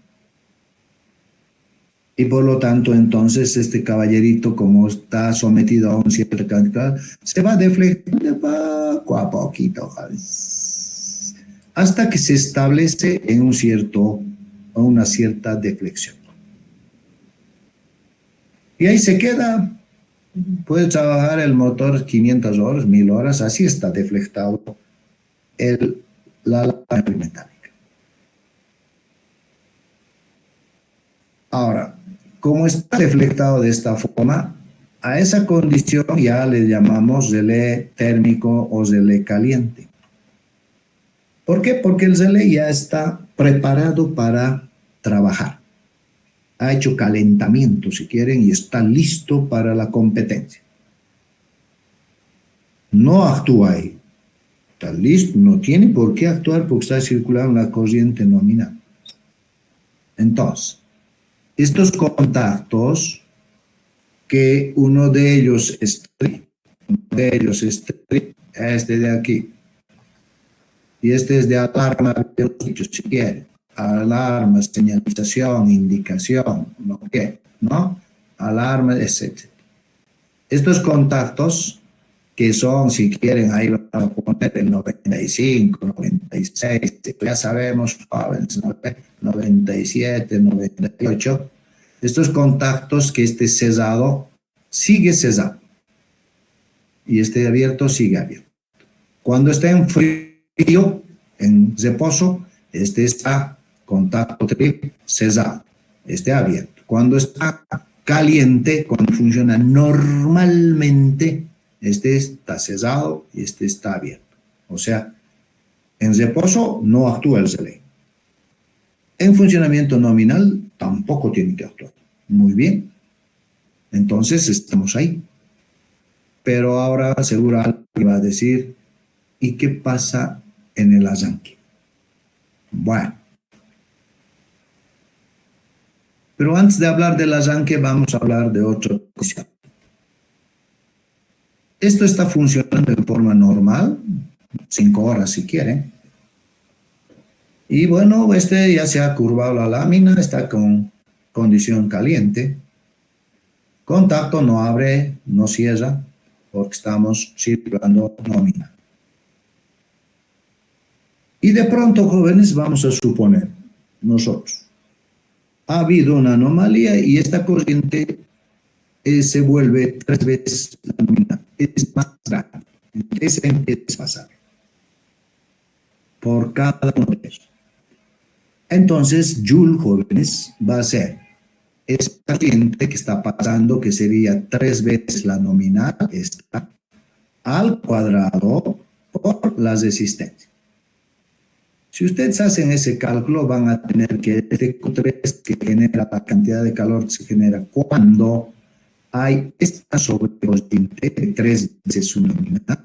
Y por lo tanto, entonces, este caballerito, como está sometido a un cierto cantidad, se va deflectando poco a poquito, jóvenes, hasta que se establece en una cierta deflexión. Y ahí se queda. Puede trabajar el motor 500 horas, 1000 horas, así está deflectado la lámina metálica. Ahora, como está deflectado de esta forma, a esa condición ya le llamamos zelé térmico o zelé caliente. ¿Por qué? Porque el zelé ya está preparado para trabajar. Ha hecho calentamiento, si quieren, y está listo para la competencia. No actúa ahí. Está listo, no tiene por qué actuar porque está circulando la corriente nominal. Entonces, estos contactos, que uno de ellos es este de aquí, y este es de alarma, si quieren. Alarma, señalización, indicación, ¿no? ¿Qué? ¿No? Alarma, etc. Estos contactos, que son, si quieren, ahí van a poner el 95, 96, ya sabemos, jóvenes, 97, 98. Estos contactos, que este cesado sigue cesado y este abierto sigue abierto. Cuando está en frío, en reposo, este está contacto cesado, este abierto. Cuando está caliente, cuando funciona normalmente, este está cesado y este está abierto. O sea, en reposo no actúa el zelé. En funcionamiento nominal tampoco tiene que actuar. Muy bien. Entonces estamos ahí. Pero ahora seguro alguien va a decir, ¿y qué pasa en el arranque? Bueno. Pero antes de hablar del arranque, vamos a hablar de otra cosa. Esto está funcionando en forma normal, 5 horas si quieren, Y bueno, este ya se ha curvado la lámina, está con condición caliente. Contacto no abre, no cierra, porque estamos circulando nómina. Y de pronto, jóvenes, vamos a suponer nosotros, ha habido una anomalía y esta corriente se vuelve 3 veces la nómina, es más grande. ¿Qué se empieza a pasar? Por cada uno de ellos. Entonces, Joule, jóvenes, va a ser esta corriente que está pasando, que sería 3 veces la nominal, esta, al cuadrado por las resistencias. Si ustedes hacen ese cálculo, van a tener que este Q3 que genera la cantidad de calor que se genera cuando hay esta sobrecorriente de 3 veces su nominal,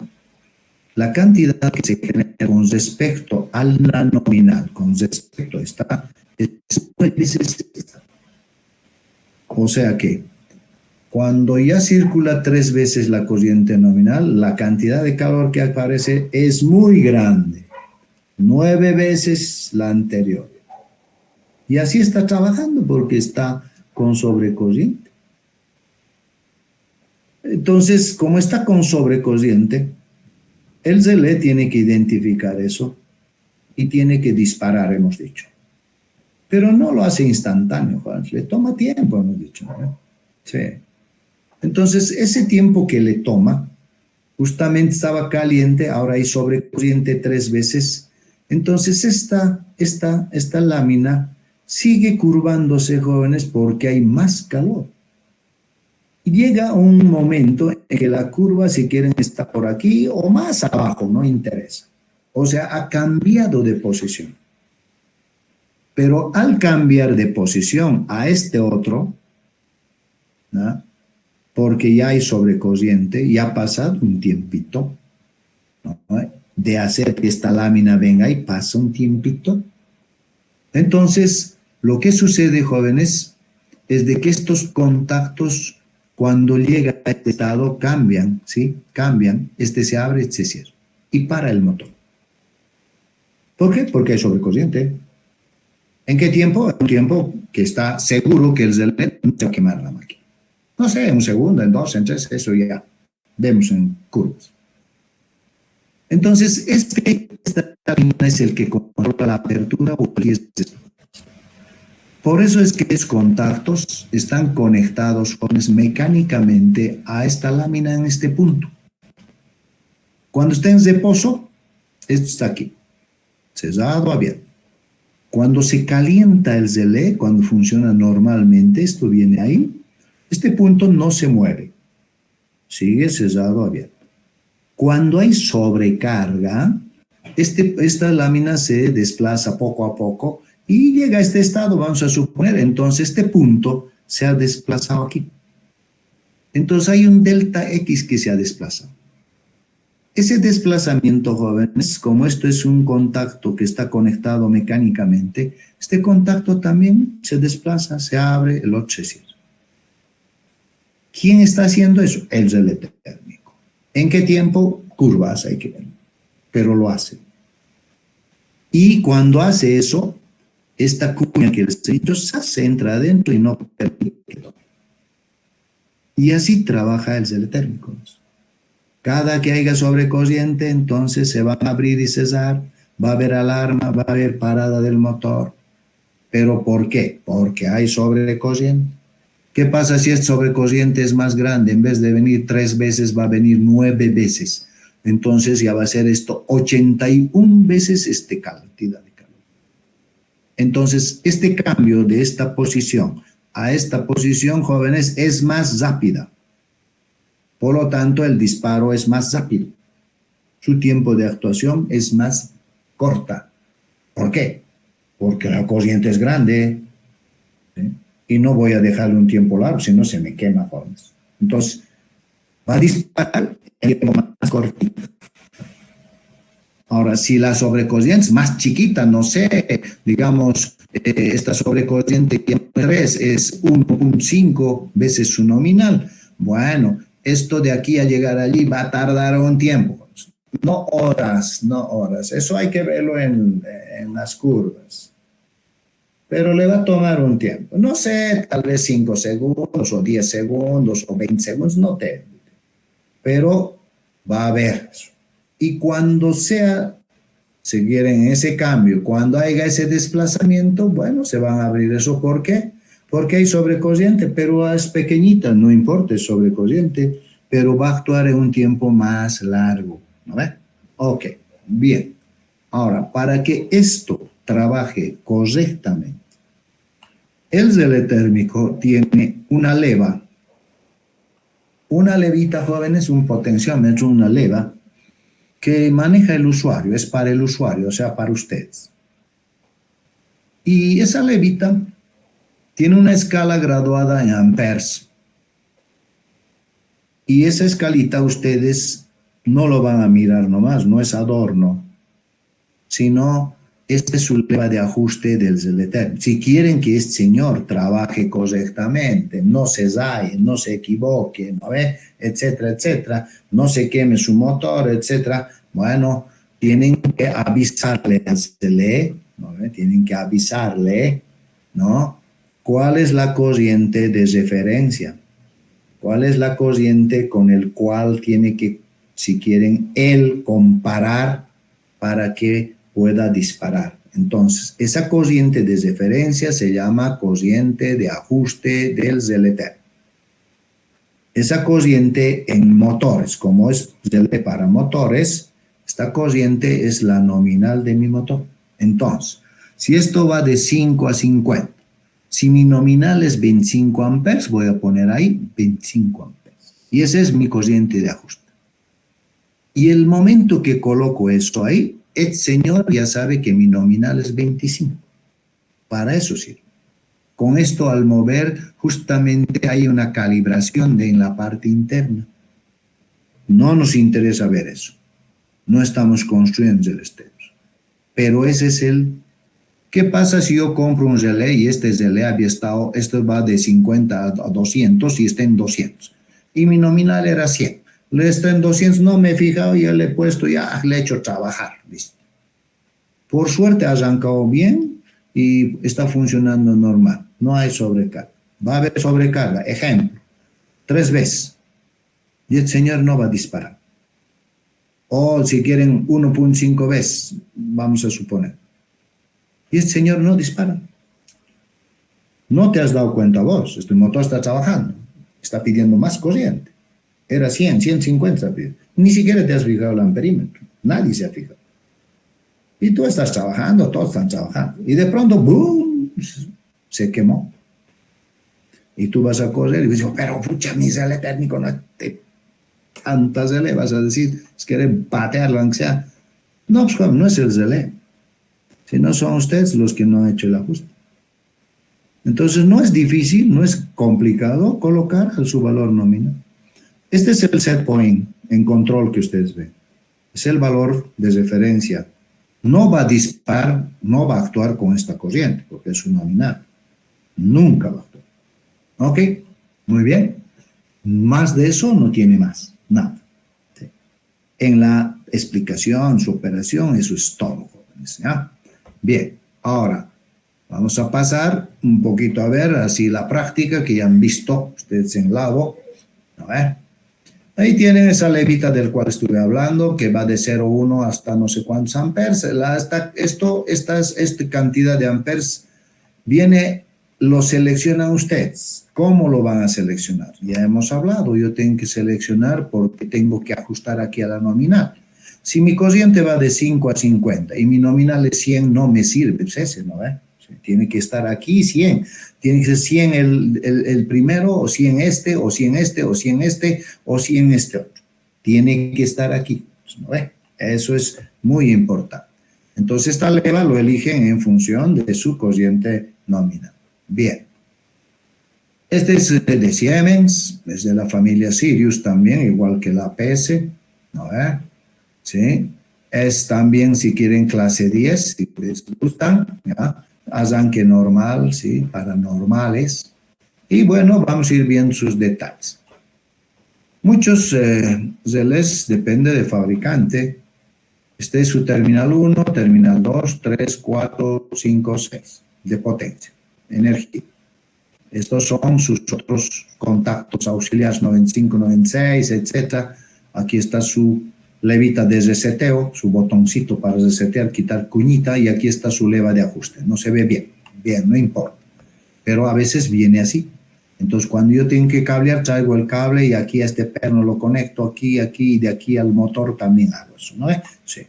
la cantidad que se genera con respecto a la nominal, con respecto a esta, es 9 veces esta. O sea que cuando ya circula 3 veces la corriente nominal, la cantidad de calor que aparece es muy grande, 9 veces la anterior. Y así está trabajando porque está con sobrecorriente. Entonces, como está con sobrecorriente, el relé tiene que identificar eso y tiene que disparar, hemos dicho. Pero no lo hace instantáneo, Juan. Le toma tiempo, hemos dicho, ¿no? Sí. Entonces, ese tiempo que le toma, justamente estaba caliente, ahora hay sobrecorriente 3 veces. Entonces, esta lámina sigue curvándose, jóvenes, porque hay más calor. Y llega un momento en que la curva, si quieren, está por aquí o más abajo, no interesa. O sea, ha cambiado de posición. Pero al cambiar de posición a este otro, ¿no? Porque ya hay sobrecorriente, ya ha pasado un tiempito, ¿no? De hacer que esta lámina venga y pasa un tiempito. Entonces, lo que sucede, jóvenes, es de que estos contactos, cuando llega a este estado, cambian, ¿sí? Cambian, este se abre, este se cierra, y para el motor. ¿Por qué? Porque hay sobrecorriente. ¿En qué tiempo? En un tiempo que está seguro que el relé no se va a quemar la máquina. No sé, en un segundo, en 2, en 3, eso ya vemos en curvas. Entonces, esta lámina es el que controla la apertura o el riesgo. Por eso es que los contactos están conectados mecánicamente a esta lámina en este punto. Cuando está en reposo, esto está aquí, cerrado, abierto. Cuando se calienta el relé, cuando funciona normalmente, esto viene ahí, este punto no se mueve, sigue cerrado, abierto. Cuando hay sobrecarga, esta lámina se desplaza poco a poco y llega a este estado, vamos a suponer, entonces este punto se ha desplazado aquí. Entonces hay un delta X que se ha desplazado. Ese desplazamiento, jóvenes, como esto es un contacto que está conectado mecánicamente, este contacto también se desplaza, se abre, el otro se cierra. ¿Quién está haciendo eso? El relé térmico. ¿En qué tiempo? Curvas hay que ver, pero lo hace. Y cuando hace eso, esta cuña que les he dicho se entra adentro y no permite que lo. Y así trabaja el relé térmico. Cada que haya sobrecorriente, entonces se va a abrir y cerrar, va a haber alarma, va a haber parada del motor. ¿Pero por qué? Porque hay sobrecorriente. ¿Qué pasa si este sobrecorriente es más grande? En vez de venir 3 veces, va a venir 9 veces. Entonces ya va a ser esto 81 veces esta cantidad de calor. Entonces, este cambio de esta posición a esta posición, jóvenes, es más rápida. Por lo tanto, el disparo es más rápido. Su tiempo de actuación es más corta. ¿Por qué? Porque la corriente es grande, ¿sí? Y no voy a dejarle un tiempo largo, si no se me quema, jóvenes. Entonces, va a disparar en tiempo más cortito. Ahora, si la sobrecorriente es más chiquita, no sé, digamos, esta sobrecorriente que es 1.5 veces su nominal. Bueno, esto de aquí a llegar allí va a tardar un tiempo. No horas, no horas. Eso hay que verlo en las curvas. Pero le va a tomar un tiempo. No sé, tal vez 5 segundos o 10 segundos o 20 segundos, no te. Pero va a haber eso. Y cuando sea, si quieren ese cambio, cuando haya ese desplazamiento, bueno, se van a abrir eso. ¿Por qué? Porque hay sobrecorriente, pero es pequeñita, no importa, es sobrecorriente, pero va a actuar en un tiempo más largo. ¿No ve? Ok, bien. Ahora, para que esto trabaje correctamente, el relé térmico tiene una leva. Una levita, jóvenes, un potenciómetro, una leva, que maneja el usuario, es para el usuario, o sea, para ustedes. Y esa levita tiene una escala graduada en amperes. Y esa escalita ustedes no lo van a mirar nomás, no es adorno, sino este es su leva de ajuste del ZLT. Si quieren que este señor trabaje correctamente, no se raye, no se equivoque, ¿no ve? Etcétera, etcétera, no se queme su motor, etcétera, bueno, tienen que avisarle al ZLE, ¿no ve? Tienen que avisarle, ¿no? ¿Cuál es la corriente de referencia? ¿Cuál es la corriente con el cual tiene que, si quieren, él comparar para que pueda disparar? Entonces, esa corriente de referencia se llama corriente de ajuste del ZLT. Esa corriente en motores, como es ZLT para motores, esta corriente es la nominal de mi motor. Entonces, si esto va de 5 a 50, si mi nominal es 25 amperes, voy a poner ahí 25 amperes. Y esa es mi corriente de ajuste. Y el momento que coloco esto ahí, el señor ya sabe que mi nominal es 25. Para eso sirve. Con esto, al mover, justamente hay una calibración en la parte interna. No nos interesa ver eso. No estamos construyendo el estero. Pero ese es el... ¿Qué pasa si yo compro un relé y este relé había estado, esto va de 50 a 200 y está en 200? Y mi nominal era 100. Le está en 200, no me he fijado, ya le he puesto, ya le he hecho trabajar. ¿Listo? Por suerte ha arrancado bien y está funcionando normal. No hay sobrecarga. Va a haber sobrecarga. Ejemplo, 3 veces. Y el señor no va a disparar. O si quieren 1.5 veces, vamos a suponer. Y el señor no dispara. No te has dado cuenta vos, este motor está trabajando, está pidiendo más corriente. Era 100, 150, ni siquiera te has fijado el amperímetro, nadie se ha fijado. Y tú estás trabajando, todos están trabajando, y de pronto, ¡boom!, se quemó. Y tú vas a correr y dices, pero pucha, mi relé térmico no te tantas relé, vas a decir, es que patearlo aunque sea. No, pues no es el relé. Si no son ustedes los que no han hecho el ajuste. Entonces no es difícil, no es complicado colocar su valor nominal. Este es el set point en control que ustedes ven. Es el valor de referencia. No va a disparar, no va a actuar con esta corriente, porque es un nominal. Nunca va a actuar. ¿Ok? Muy bien. Más de eso no tiene más, nada. ¿Sí? En la explicación, su operación, eso es todo, jóvenes. ¿Ya? Bien, ahora vamos a pasar un poquito a ver así la práctica que ya han visto ustedes en Labo. A ver, ahí tienen esa levita del cual estuve hablando, que va de 0,1 hasta no sé cuántos amperes. Esta cantidad de amperes lo seleccionan ustedes. ¿Cómo lo van a seleccionar? Ya hemos hablado, yo tengo que seleccionar porque tengo que ajustar aquí a la nominal. Si mi corriente va de 5 a 50 y mi nominal es 100, no me sirve, pues ese, ¿no? Tiene que estar aquí 100. Tiene que ser 100 el primero, o 100 este, o 100 este, o 100 este, o 100 este otro. Tiene que estar aquí, ¿no? Eso es muy importante. Entonces, esta leva lo eligen en función de su corriente nominal. Bien. Este es de Siemens, es de la familia Sirius también, igual que la PS, ¿no? ¿Sí? Es también, si quieren, clase 10, si les gustan, ¿ya? Arranque normal, ¿sí? Para normales. Y bueno, vamos a ir viendo sus detalles. Muchos relés, depende del fabricante, Este es su terminal 1, terminal 2, 3, 4, 5, 6 de potencia, energía. Estos son sus otros contactos auxiliares 95, 96, etc. Aquí está su levita de reseteo, su botoncito para resetear, quitar cuñita, y aquí está su leva de ajuste. No se ve bien, no importa, pero a veces viene así. Entonces, cuando yo tengo que cablear, traigo el cable y aquí a este perno lo conecto, aquí, y de aquí al motor también hago eso, ¿no es? Sí.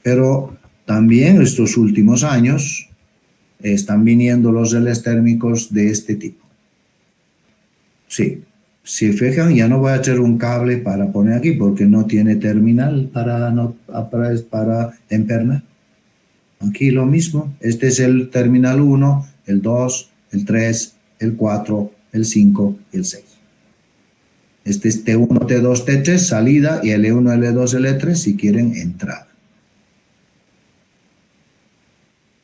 Pero también estos últimos años están viniendo los relés térmicos de este tipo. Sí. Si fijan, ya no voy a echar un cable para poner aquí porque no tiene terminal para empernar. Aquí lo mismo. Este es el terminal 1, el 2, el 3, el 4, el 5 y el 6. Este es T1, T2, T3, salida, y L1, L2, L3 si quieren entrada.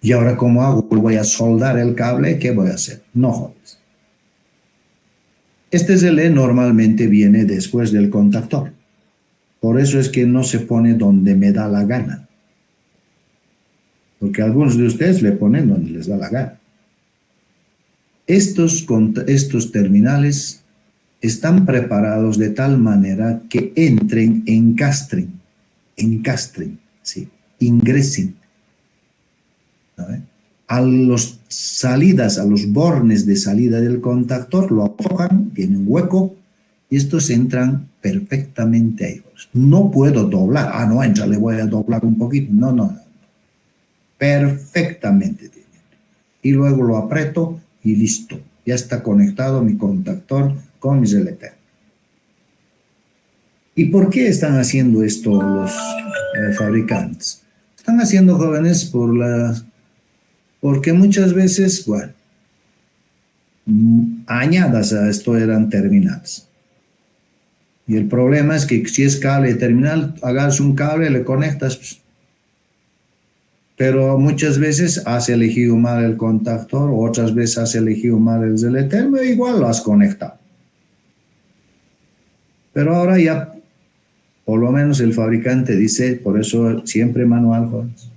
Y ahora, ¿cómo hago? Voy a soldar el cable. ¿Qué voy a hacer? No jodes. Este relé normalmente viene después del contactor. Por eso es que no se pone donde me da la gana. Porque algunos de ustedes le ponen donde les da la gana. Estos terminales están preparados de tal manera que encastren, sí, ingresen, ¿sabe? A los bornes de salida del contactor, lo aflojan, tiene un hueco, y estos entran perfectamente ahí. No puedo doblar. No entra, le voy a doblar un poquito. No. Perfectamente. Y luego lo aprieto y listo. Ya está conectado mi contactor con mis LT. ¿Y por qué están haciendo esto los fabricantes? Están haciendo, jóvenes, porque muchas veces, bueno, añadas a esto eran terminales. Y el problema es que si es cable terminal, agarras un cable, le conectas, pues, pero muchas veces has elegido mal el contactor, otras veces has elegido mal el ZLT, igual lo has conectado. Pero ahora ya, por lo menos el fabricante dice, por eso siempre manual, jóvenes.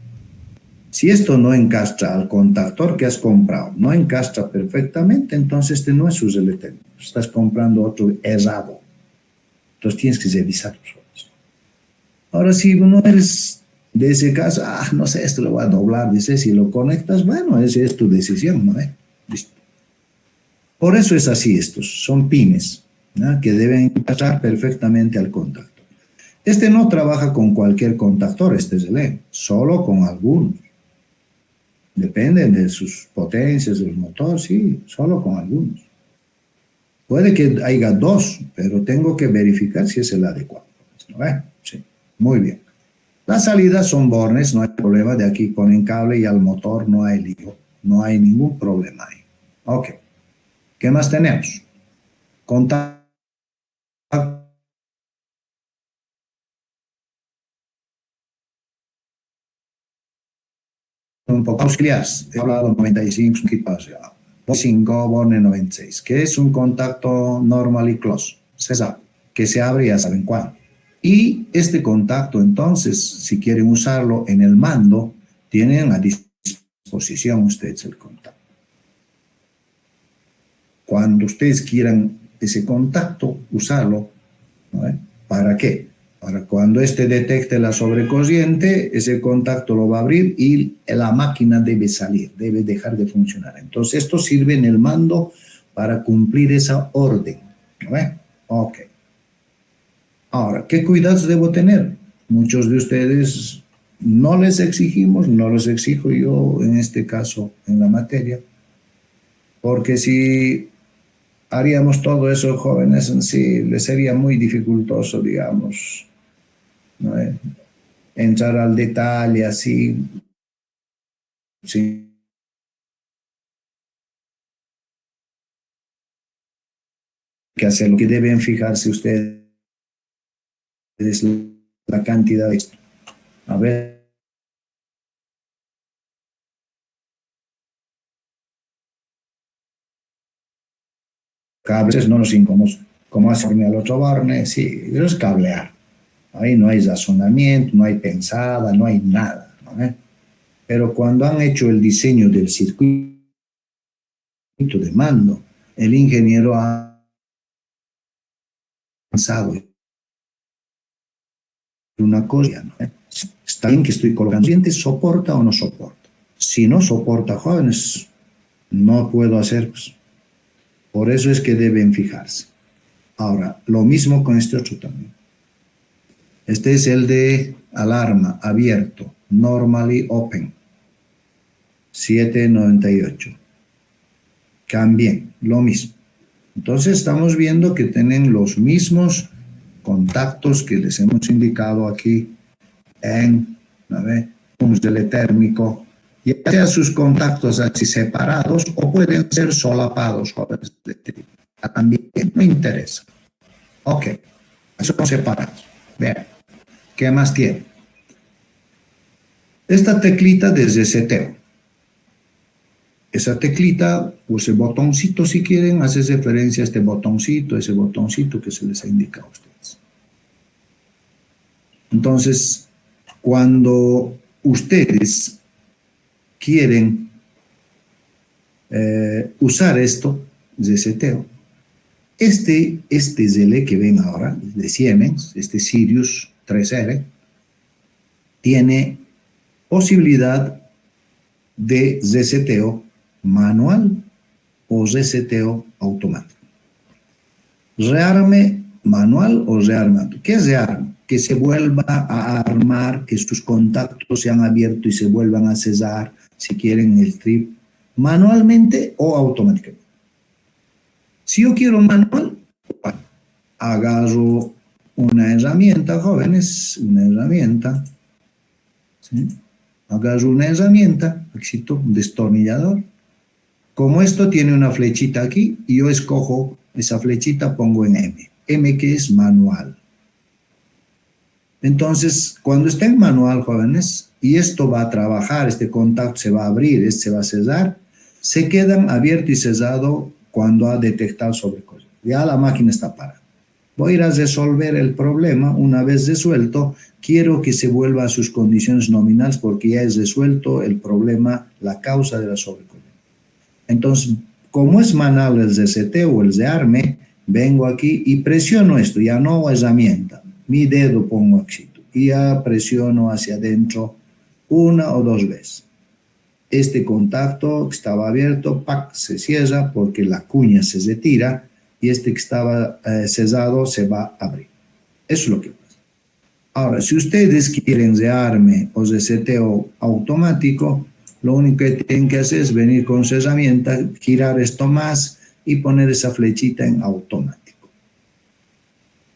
Si esto no encastra al contactor que has comprado, no encastra perfectamente, entonces este no es su ZLT. Estás comprando otro errado. Entonces tienes que revisar. Ahora, si no eres de ese caso, no sé, esto lo voy a doblar, dice, si lo conectas, bueno, esa es tu decisión, ¿no? Listo. Por eso es así estos, son pines, ¿no? Que deben encajar perfectamente al contactor. Este no trabaja con cualquier contactor, este relé, solo con algunos. Depende de sus potencias del motor, sí, solo con algunos. Puede que haya dos, pero tengo que verificar si es el adecuado, ¿no? Sí, muy bien. Las salidas son bornes, no hay problema, de aquí ponen cable y al motor no hay lío, no hay ningún problema ahí. Ok, ¿qué más tenemos? Contacto un poco auxiliares, he hablado 95, 5, borne 96, que es un contacto normally close, se sabe, que se abre ya saben cuándo. Y este contacto, entonces, si quieren usarlo en el mando, tienen a disposición ustedes el contacto. Cuando ustedes quieran ese contacto, usarlo, ¿no? ¿Para qué? Para cuando este detecte la sobrecorriente, ese contacto lo va a abrir y la máquina debe salir, debe dejar de funcionar. Entonces, esto sirve en el mando para cumplir esa orden, ¿no? Ok. Ahora, ¿qué cuidados debo tener? Muchos de ustedes no les exigimos, no los exijo yo en este caso en la materia, porque si haríamos todo eso, jóvenes, en sí, les sería muy dificultoso, digamos, ¿no? Entrar al detalle así, sí, que hacer lo que deben fijarse ustedes es la cantidad de esto. A ver, cables no nos incomodamos, como hace al otro barne, sí, eso es cablear. Ahí no hay razonamiento, no hay pensada, no hay nada, ¿no? Pero cuando han hecho el diseño del circuito de mando, el ingeniero ha pensado una cosa, ¿no? Está bien que estoy colocando, ¿soporta o no soporta? Si no soporta, jóvenes, no puedo hacer, pues. Por eso es que deben fijarse. Ahora, lo mismo con este otro también. Este es el de alarma abierto, normally open, 798. También, lo mismo. Entonces estamos viendo que tienen los mismos contactos que les hemos indicado aquí en, a ver, un teletérmico, ya sea sus contactos así separados o pueden ser solapados, jóvenes. También me interesa. Ok, son separados. Vean, ¿qué más tiene? Esta teclita de reseteo. Esa teclita o ese botoncito, si quieren, hace referencia a este botoncito, ese botoncito que se les ha indicado a ustedes. Entonces, cuando ustedes quieren usar esto, reseteo, este relé que ven ahora, de Siemens, este Sirius 3R, tiene posibilidad de reseteo manual o reseteo automático. Rearme manual o rearme. ¿Qué es rearme? Que se vuelva a armar, que sus contactos sean abiertos y se vuelvan a cesar, si quieren, el trip, manualmente o automáticamente. Si yo quiero manual, agarro una herramienta, jóvenes, una herramienta, ¿sí? Agarro una herramienta, aquí un destornillador. Como esto tiene una flechita aquí, y yo escojo esa flechita, pongo en M. M que es manual. Entonces, cuando está en manual, jóvenes, y esto va a trabajar, este contacto se va a abrir, este se va a cerrar, se quedan abierto y cerrado cuando ha detectado sobrecorriente. Ya la máquina está parada. Voy a ir a resolver el problema. Una vez resuelto, quiero que se vuelva a sus condiciones nominales porque ya es resuelto el problema, la causa de la sobrecorriente. Entonces, como es manual el reseteo o el rearme, vengo aquí y presiono esto, ya no herramienta. Mi dedo pongo aquí y ya presiono hacia adentro una o dos veces. Este contacto que estaba abierto, ¡pac!, se cierra porque la cuña se retira y este que estaba cerrado se va a abrir. Eso es lo que pasa. Ahora, si ustedes quieren rearme o reseteo automático, lo único que tienen que hacer es venir con su herramienta, girar esto más y poner esa flechita en automático.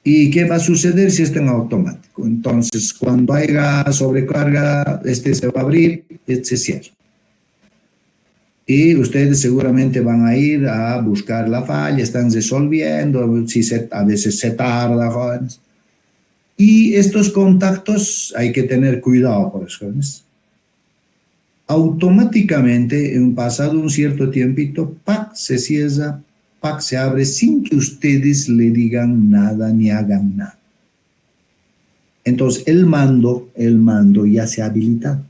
¿Y qué va a suceder si está en automático? Entonces, cuando haya sobrecarga, este se va a abrir, este se cierra. Y ustedes seguramente van a ir a buscar la falla, están resolviendo, si a veces se tarda, jóvenes. Y estos contactos hay que tener cuidado por eso, jóvenes. Automáticamente, en pasado un cierto tiempito, ¡pac!, se cierra, ¡pac!, se abre sin que ustedes le digan nada ni hagan nada. Entonces, el mando ya se ha habilitado.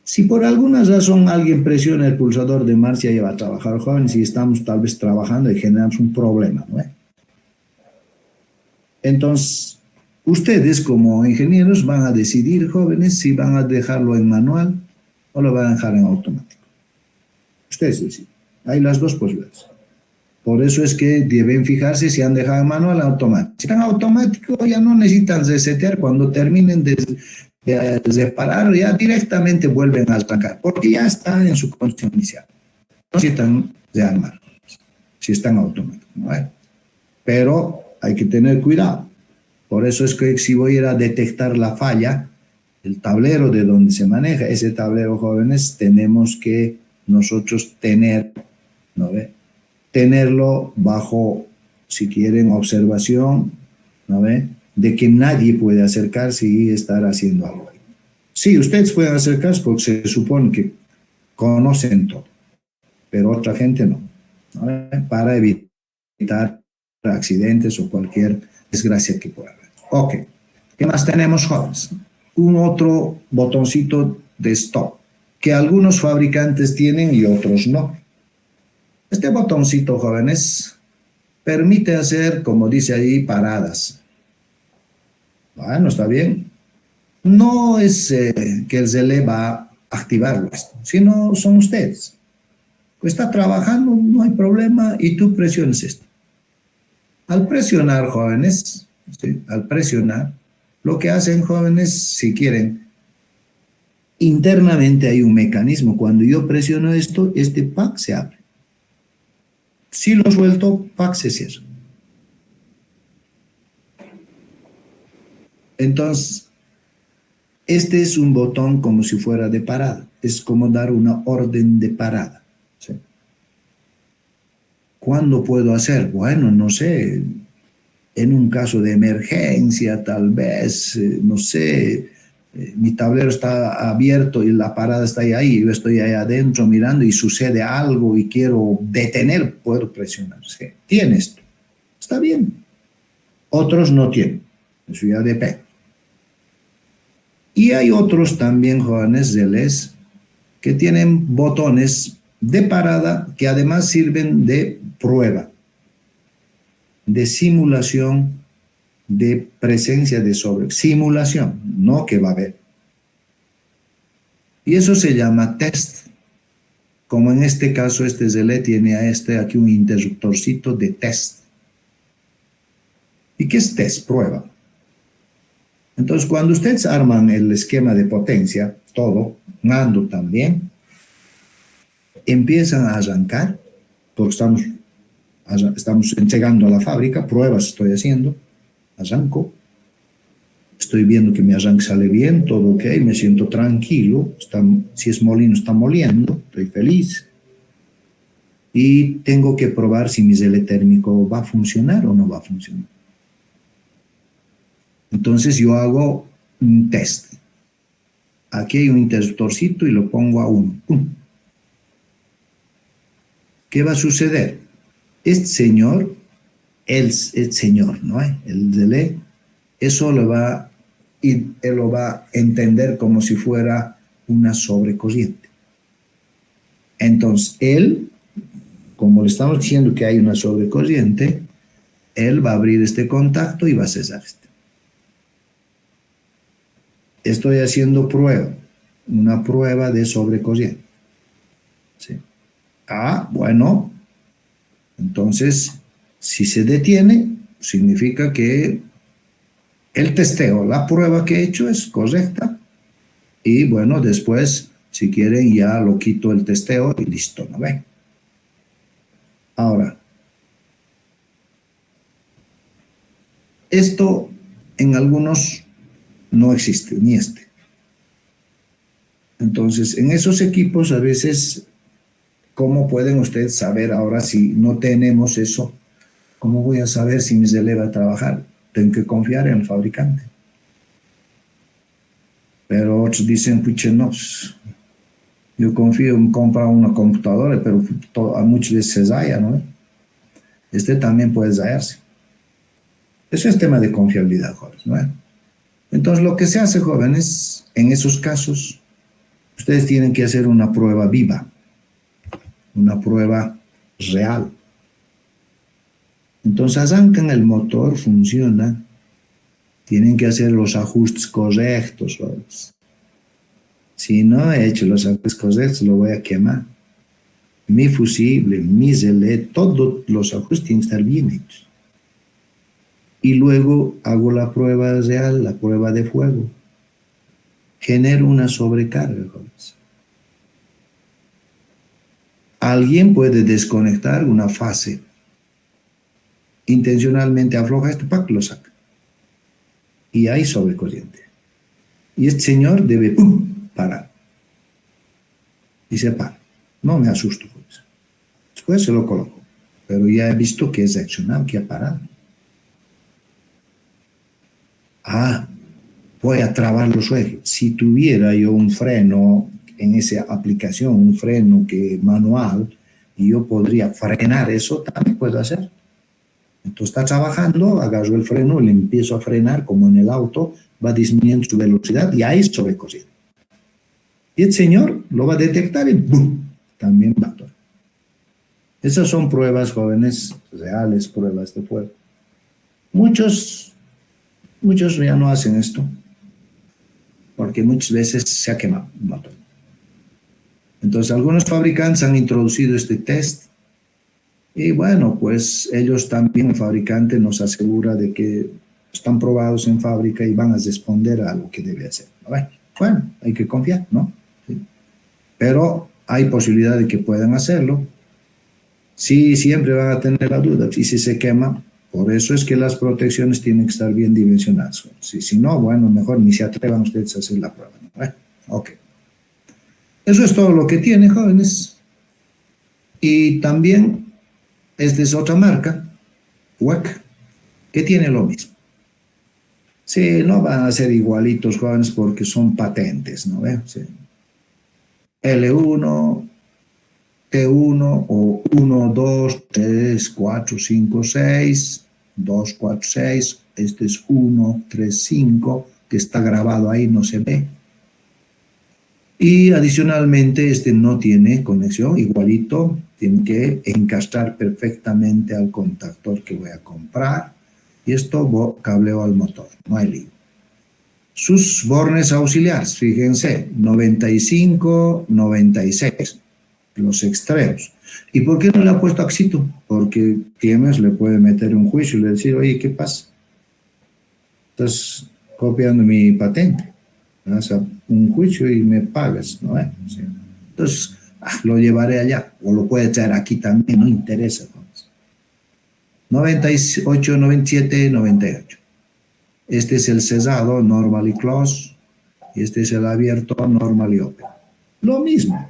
Si por alguna razón alguien presiona el pulsador de marcha y va a trabajar, jóvenes, y estamos tal vez trabajando y generamos un problema, ¿no? Entonces, ustedes como ingenieros van a decidir, jóvenes, si van a dejarlo en manual o lo van a dejar en automático. Ustedes deciden. Hay las dos posibilidades. Por eso es que deben fijarse si han dejado en manual o automático. Si están automático, ya no necesitan resetear. Cuando terminen de reparar, ya directamente vuelven a arrancar, porque ya está en su condición inicial. No necesitan rearmar, si están automáticos, ¿no? Pero hay que tener cuidado. Por eso es que si voy a ir a detectar la falla, el tablero de donde se maneja, ese tablero, jóvenes, tenemos que nosotros tener, ¿no ve?, tenerlo bajo, si quieren, observación, ¿no ve?, de que nadie puede acercarse y estar haciendo algo ahí. Sí, ustedes pueden acercarse porque se supone que conocen todo, pero otra gente no, ¿no ve?, para evitar accidentes o cualquier Es gracia que pueda haber. Ok. ¿Qué más tenemos, jóvenes? Un otro botoncito de stop, que algunos fabricantes tienen y otros no. Este botoncito, jóvenes, permite hacer, como dice ahí, paradas. Bueno, está bien. No es que el ZLE va a activarlo esto, sino son ustedes. Está trabajando, no hay problema, y tú presiones esto. Al presionar, jóvenes, ¿sí? Al presionar, lo que hacen, jóvenes, si quieren, internamente hay un mecanismo. Cuando yo presiono esto, este pack se abre. Si lo suelto, pack se cierra. Entonces, este es un botón como si fuera de parada. Es como dar una orden de parada. ¿Sí? ¿Cuándo puedo hacer? Bueno, no sé, en un caso de emergencia, tal vez, no sé, mi tablero está abierto y la parada está ahí, yo estoy ahí adentro mirando y sucede algo y quiero detener, puedo presionar. ¿Sí? Tiene esto. Está bien. Otros no tienen. Eso ya depende. Y hay otros también, jóvenes, relés, que tienen botones de parada que además sirven de prueba, de simulación, de presencia de sobre. Simulación, no que va a haber. Y eso se llama test. Como en este caso, este relé tiene a este aquí un interruptorcito de test. ¿Y qué es test? Prueba. Entonces, cuando ustedes arman el esquema de potencia, todo, mando también, empiezan a arrancar, porque estamos entregando a la fábrica, pruebas estoy haciendo, arranco, estoy viendo que mi arranque sale bien, todo ok, me siento tranquilo, si es molino está moliendo, estoy feliz, y tengo que probar si mi relé térmico va a funcionar o no va a funcionar. Entonces yo hago un test. Aquí hay un interruptorcito y lo pongo a 1. ¿Qué va a suceder? Este señor, el señor, ¿no? El relé, eso él lo va a entender como si fuera una sobrecorriente. Entonces, él, como le estamos diciendo que hay una sobrecorriente, él va a abrir este contacto y va a cesar este. Estoy haciendo una prueba de sobrecorriente. ¿Sí? Bueno, entonces, si se detiene, significa que el testeo, la prueba que he hecho es correcta. Y bueno, después, si quieren, ya lo quito el testeo y listo, ¿no ven? Ahora, esto en algunos no existe, ni este. Entonces, en esos equipos a veces, ¿cómo pueden ustedes saber ahora si no tenemos eso? ¿Cómo voy a saber si mi relé va a trabajar? Tengo que confiar en el fabricante. Pero otros dicen, pucha, no, yo confío en comprar una computadora, pero a muchos veces se raya, ¿no? Este también puede rayarse. Eso es tema de confiabilidad, jóvenes, ¿no? Entonces, lo que se hace, jóvenes, en esos casos, ustedes tienen que hacer una prueba viva, una prueba real. Entonces, arrancan el motor, funciona, tienen que hacer los ajustes correctos, jóvenes. Si no he hecho los ajustes correctos, lo voy a quemar. Mi fusible, mi relé, todos los ajustes tienen que estar bien hechos. Y luego hago la prueba real, la prueba de fuego. Genero una sobrecarga, jóvenes. Alguien puede desconectar una fase. Intencionalmente afloja este pack, lo saca. Y hay sobrecorriente. Y este señor debe parar. Y se para. No me asusto, jóvenes. Después se lo coloco. Pero ya he visto que es reaccionado, que ha parado. Voy a trabar los ejes. Si tuviera yo un freno en esa aplicación, un freno manual, y yo podría frenar eso, también puedo hacer. Entonces está trabajando, agarro el freno, le empiezo a frenar como en el auto, va disminuyendo su velocidad y ahí sobrecorriendo. Y el señor lo va a detectar y ¡bum! También va a actuar. Esas son pruebas, jóvenes, reales, pruebas de fuego. Muchos ya no hacen esto, porque muchas veces se ha quemado el motor. Entonces, algunos fabricantes han introducido este test y bueno, pues ellos también, el fabricante nos asegura de que están probados en fábrica y van a responder a lo que debe hacer. Bueno, hay que confiar, ¿no? Sí. Pero hay posibilidad de que puedan hacerlo. Sí, siempre van a tener la duda. Y si se quema, por eso es que las protecciones tienen que estar bien dimensionadas. Si no, bueno, mejor ni se atrevan ustedes a hacer la prueba, ¿no? Ok. Eso es todo lo que tiene, jóvenes. Y también, esta es otra marca, WEC, que tiene lo mismo. Sí, no van a ser igualitos, jóvenes, porque son patentes, ¿no? Sí. L1, T1 o 1, 2, 3, 4, 5, 6, 2, 4, 6. Este es 1, 3, 5, que está grabado ahí, no se ve. Y adicionalmente este no tiene conexión, igualito, tiene que encastrar perfectamente al contactor que voy a comprar. Y esto cableo al motor, no hay lío. Sus bornes auxiliares, fíjense, 95, 96, los extremos. ¿Y por qué no le ha puesto axito? Porque Tiemes le puede meter un juicio y le decir, oye, ¿qué pasa? Estás copiando mi patente. Vas a un juicio y me pagas, ¿no? Sí. Entonces, lo llevaré allá, o lo puede traer aquí también, no interesa. 98, 97, 98. Este es el cesado, normal y close, y este es el abierto, normal y open. Lo mismo.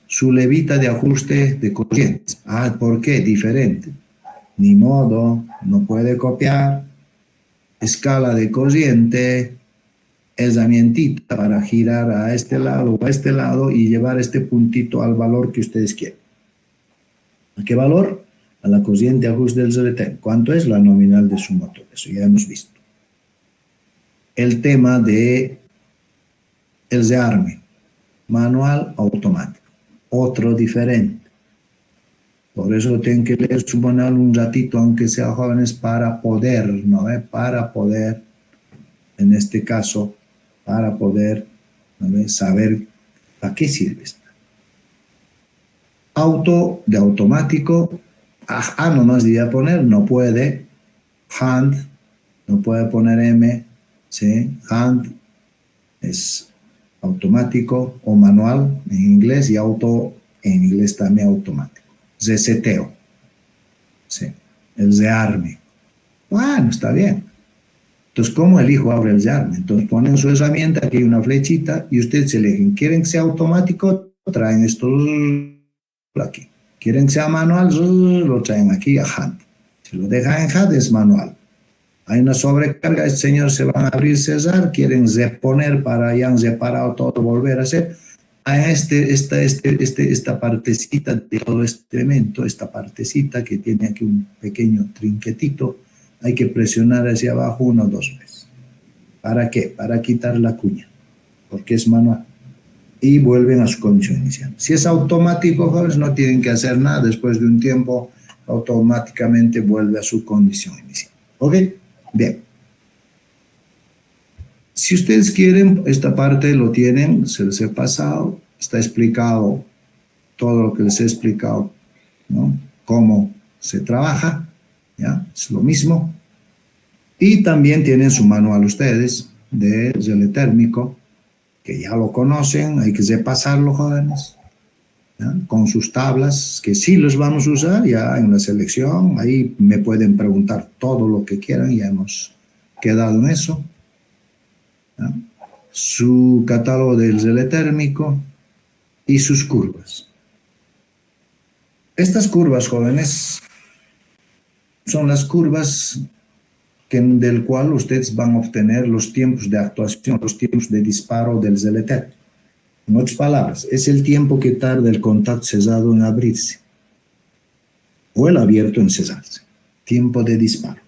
Su levita de ajuste de corriente. ¿Por qué? Diferente. Ni modo, no puede copiar. Escala de corriente, herramientita para girar a este lado o a este lado y llevar este puntito al valor que ustedes quieren. ¿A qué valor? A la corriente de ajuste del CLT. ¿Cuánto es la nominal de su motor? Eso ya hemos visto. El tema de el rearme, manual automático, otro diferente. Por eso tienen que leer su manual un ratito, aunque sea jóvenes, para poder, ¿no? Para poder, en este caso, para poder, ¿no? Saber a qué sirve esto. Auto de automático, nomás debía poner, no puede, hand, no puede poner M, ¿sí? Hand es automático o manual en inglés y auto en inglés también automático. Reseteo, ¿sí? El rearme. Bueno, está bien. Entonces, ¿cómo elijo ahora el rearme? Entonces ponen su herramienta, aquí hay una flechita y ustedes eligen. ¿Quieren que sea automático? Traen esto aquí. ¿Quieren que sea manual? Lo traen aquí a hand. Si lo dejan en hand es manual. Hay una sobrecarga, este señor se van a abrir, cerrar, quieren reponer para ya han reparado todo, volver a hacer. A esta partecita de todo este elemento, esta partecita que tiene aquí un pequeño trinquetito, hay que presionar hacia abajo 1 o 2 veces. ¿Para qué? Para quitar la cuña, porque es manual. Y vuelven a su condición inicial. Si es automático, jóvenes, no tienen que hacer nada, después de un tiempo automáticamente vuelve a su condición inicial. ¿Ok? Bien. Si ustedes quieren, esta parte lo tienen, se les he pasado, está explicado todo lo que les he explicado, ¿no? Cómo se trabaja, ¿ya? Es lo mismo. Y también tienen su manual ustedes de relé térmico, que ya lo conocen, hay que repasarlo, jóvenes, ¿ya? Con sus tablas, que sí los vamos a usar ya en la selección, ahí me pueden preguntar todo lo que quieran, ya hemos quedado en eso. ¿Ya? Su catálogo del relé térmico y sus curvas. Estas curvas, jóvenes, son las curvas del cual ustedes van a obtener los tiempos de actuación, los tiempos de disparo del relé térmico. En otras palabras, es el tiempo que tarda el contacto cerrado en abrirse o el abierto en cerrarse. tiempo de disparo.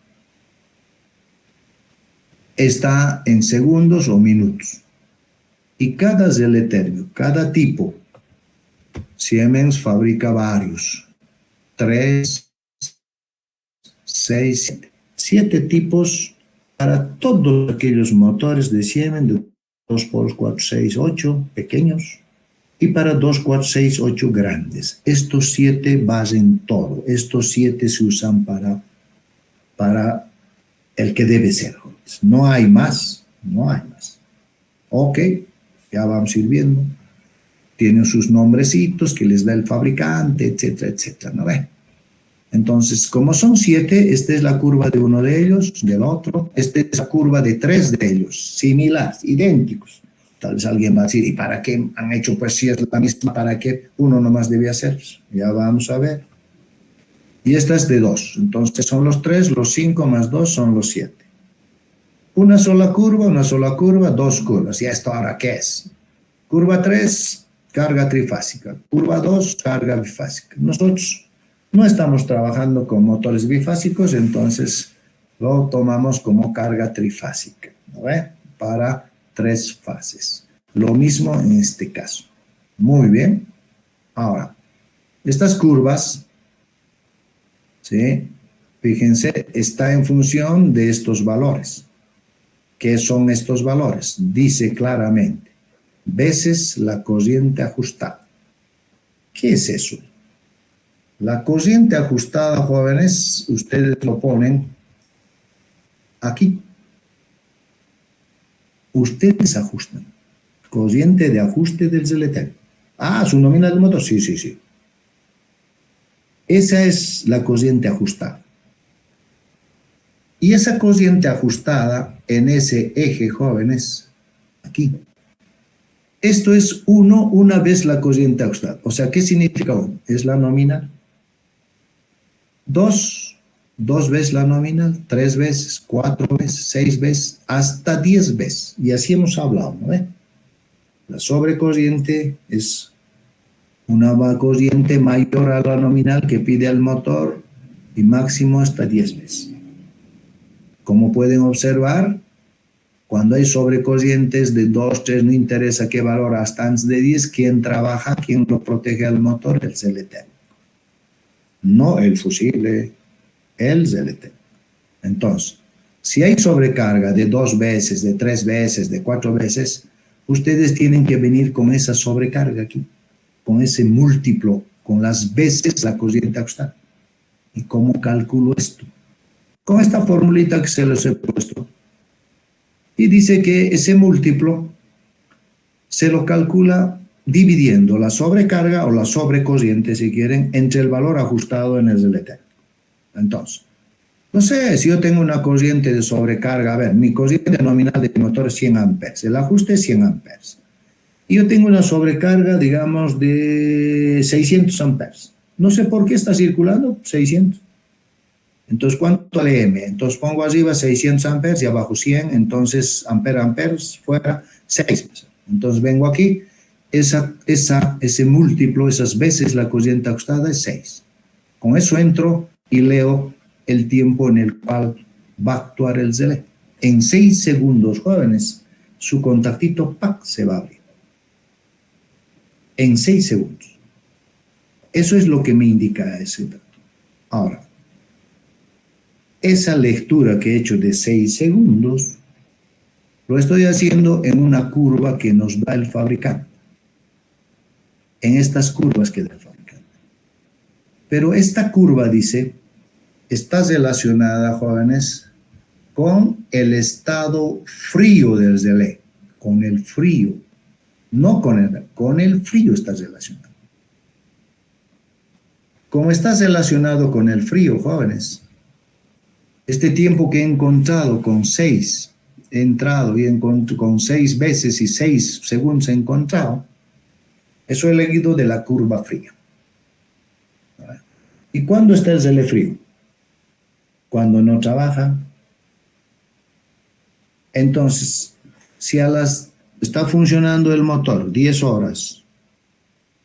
Está en segundos o minutos. Y cada Zeletermio, cada tipo, Siemens fabrica varios. 3, 6, 7 tipos para todos aquellos motores de Siemens de 2 polos 4, 6, 8 pequeños y para 2, 4, 6, 8 grandes. Estos 7 basen todo. Estos 7 se usan para el que debe ser. No hay más, no hay más. Ok, ya vamos a ir viendo. Tienen sus nombrecitos que les da el fabricante, etcétera, etcétera, ¿no ve? Entonces, como son 7, esta es la curva de uno de ellos, del otro. Esta es la curva de 3 de ellos, similares, idénticos. Tal vez alguien va a decir, ¿y para qué han hecho? Pues si es la misma, ¿para qué uno nomás debe hacer? Ya vamos a ver. Y esta es de 2. Entonces son los 3, los 5 más 2 son los 7. Una sola curva, 2 curvas. ¿Y esto ahora qué es? Curva 3, carga trifásica. Curva 2, carga bifásica. Nosotros no estamos trabajando con motores bifásicos, entonces lo tomamos como carga trifásica, ¿no ve? Para 3 fases. Lo mismo en este caso. Muy bien. Ahora, estas curvas, ¿sí? Fíjense, está en función de estos valores. ¿Qué son estos valores? Dice claramente, veces la corriente ajustada. ¿Qué es eso? La corriente ajustada, jóvenes, ustedes lo ponen aquí. Ustedes ajustan. Corriente de ajuste del Zeletermio. Ah, ¿su nominal del motor? Sí, sí, sí. Esa es la corriente ajustada. Y esa corriente ajustada en ese eje, jóvenes, aquí. Esto es 1 una vez la corriente ajustada. O sea, ¿qué significa 1? Es la nominal. 2, 2 veces la nominal, 3 veces, 4 veces, 6 veces, hasta 10 veces. Y así hemos hablado, ¿no? La sobrecorriente es una corriente mayor a la nominal que pide el motor y máximo hasta 10 veces. Como pueden observar, cuando hay sobrecorrientes de 2, 3, no interesa qué valor, hasta antes de 10, ¿quién trabaja? ¿Quién lo protege al motor? El Zeletermio. No el fusible, el Zeletermio. Entonces, si hay sobrecarga de 2 veces, de 3 veces, de 4 veces, ustedes tienen que venir con esa sobrecarga aquí, con ese múltiplo, con las veces la corriente ajustada. ¿Y cómo calculo esto? Con esta formulita que se les he puesto. Y dice que ese múltiplo se lo calcula dividiendo la sobrecarga o la sobrecorriente, si quieren, entre el valor ajustado en el Zeletermio. Entonces, no sé, si yo tengo una corriente de sobrecarga, a ver, mi corriente nominal de motor es 100 amperes, el ajuste es 100 amperes. Y yo tengo una sobrecarga, digamos, de 600 amperes. No sé por qué está circulando 600. Entonces, ¿cuánto de M? Entonces pongo arriba 600 amperes y abajo 100, entonces amperes fuera 6. Entonces vengo aquí, ese múltiplo, esas veces la corriente ajustada es 6. Con eso entro y leo el tiempo en el cual va a actuar el Zele. En 6 segundos, jóvenes, su contactito ¡pac! Se va a abrir. En 6 segundos. Eso es lo que me indica ese dato. Ahora, esa lectura que he hecho de 6 segundos, lo estoy haciendo en una curva que nos da el fabricante. En estas curvas que da el fabricante. Pero esta curva, dice, está relacionada, jóvenes, con el estado frío del relé. Con el frío. No con el frío está relacionado. Como está relacionado con el frío, jóvenes, este tiempo que he encontrado con 6, he entrado y con 6 veces y 6 segundos he encontrado, eso he leído de la curva fría. ¿Y cuándo está el relé frío? Cuando no trabaja. Entonces, si está funcionando el motor 10 horas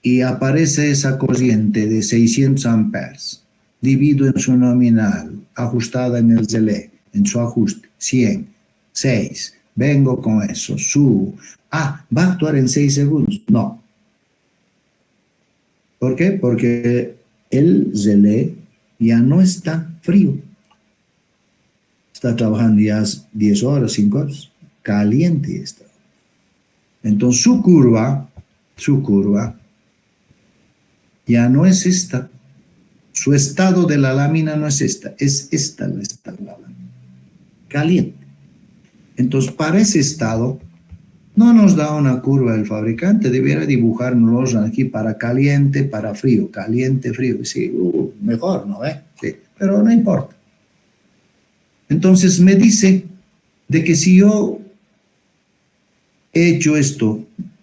y aparece esa corriente de 600 amperes, divido en su nominal, ajustada en el ZLE, en su ajuste, 100, 6, vengo con eso, subo. Ah, ¿va a actuar en 6 segundos? No. ¿Por qué? Porque el ZLE ya no está frío. Está trabajando ya 10 horas, 5 horas, caliente está. Entonces su curva ya no es esta. Su estado de la lámina no es esta el estado de la lámina. Caliente. Entonces, para ese estado, no nos da una curva el fabricante, debiera dibujarnos aquí para caliente, para frío, caliente, frío. Sí, mejor, ¿no? Sí, pero no importa. Entonces me dice de que si yo he hecho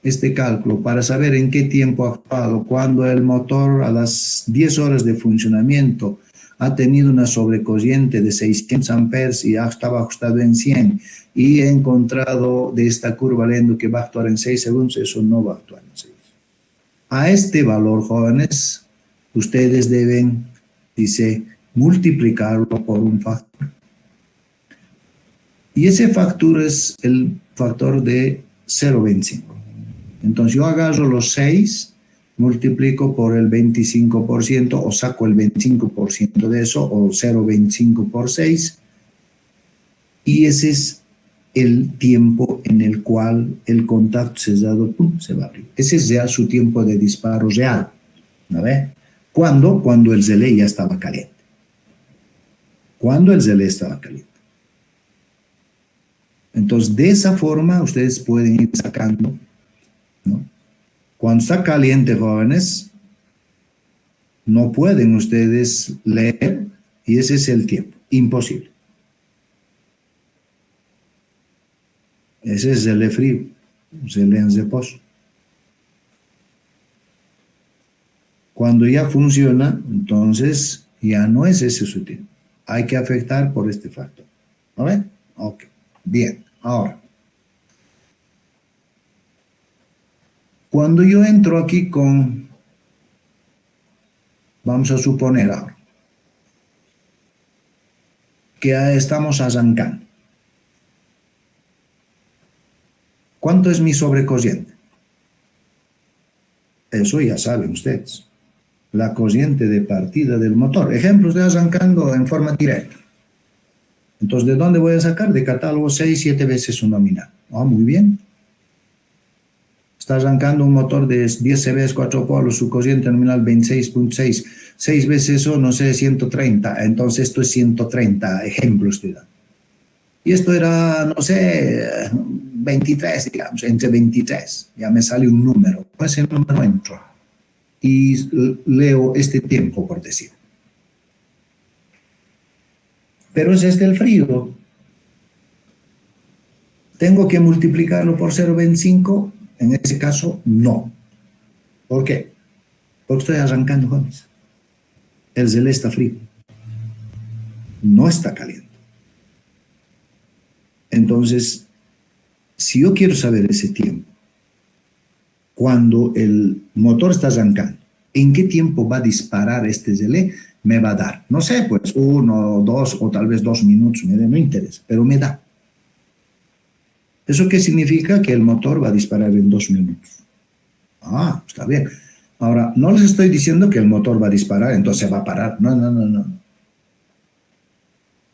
este cálculo para saber en qué tiempo ha actuado, cuando el motor a las 10 horas de funcionamiento ha tenido una sobrecorriente de 600 amperes y ya estaba ajustado en 100 y he encontrado de esta curva leyendo que va a actuar en 6 segundos, eso no va a actuar en 6. A este valor, jóvenes, ustedes deben, dice, multiplicarlo por un factor. Y ese factor es el factor de 0,25. Entonces yo agarro los 6, multiplico por el 25% o saco el 25% de eso, o 0,25 por 6, y ese es el tiempo en el cual el contacto sellado se va a abrir. Ese es ya su tiempo de disparo real. ¿No ve? ¿Cuándo? Cuando el ZLE ya estaba caliente. Cuando el ZLE estaba caliente. Entonces, de esa forma, ustedes pueden ir sacando, ¿no? Cuando está caliente, jóvenes, no pueden ustedes leer, y ese es el tiempo. Imposible. Ese es el frío, ZLE en reposo. Cuando ya funciona, entonces ya no es ese su tiempo. Hay que afectar por este factor. ¿No ven? Ok. Bien. Ahora, cuando yo entro aquí con, vamos a suponer ahora, que estamos arrancando. ¿Cuánto es mi sobrecorriente? Eso ya saben ustedes. La corriente de partida del motor. Ejemplo, estoy arrancando en forma directa. Entonces, ¿de dónde voy a sacar? De catálogo 6, 7 veces su nominal. Ah, muy bien. Está arrancando un motor de 10 CVs, 4 polos, su corriente nominal 26.6. 6 veces eso, no sé, 130. Entonces, esto es 130. Ejemplo, estoy dando. Y esto era, no sé, 23, digamos, entre 23. Ya me sale un número. Pues el número entro. Y leo este tiempo, por decir. Pero es el frío. ¿Tengo que multiplicarlo por 0,25? En ese caso, no. ¿Por qué? Porque estoy arrancando, jóvenes. El ZLE está frío. No está caliente. Entonces, si yo quiero saber ese tiempo, cuando el motor está arrancando, ¿en qué tiempo va a disparar este ZLE? Me va a dar, no sé, pues 1, 2 o tal vez 2 minutos, no interesa, pero me da. ¿Eso qué significa? Que el motor va a disparar en 2 minutos. Ah, está bien. Ahora, no les estoy diciendo que el motor va a disparar, entonces va a parar. No, no, no, no.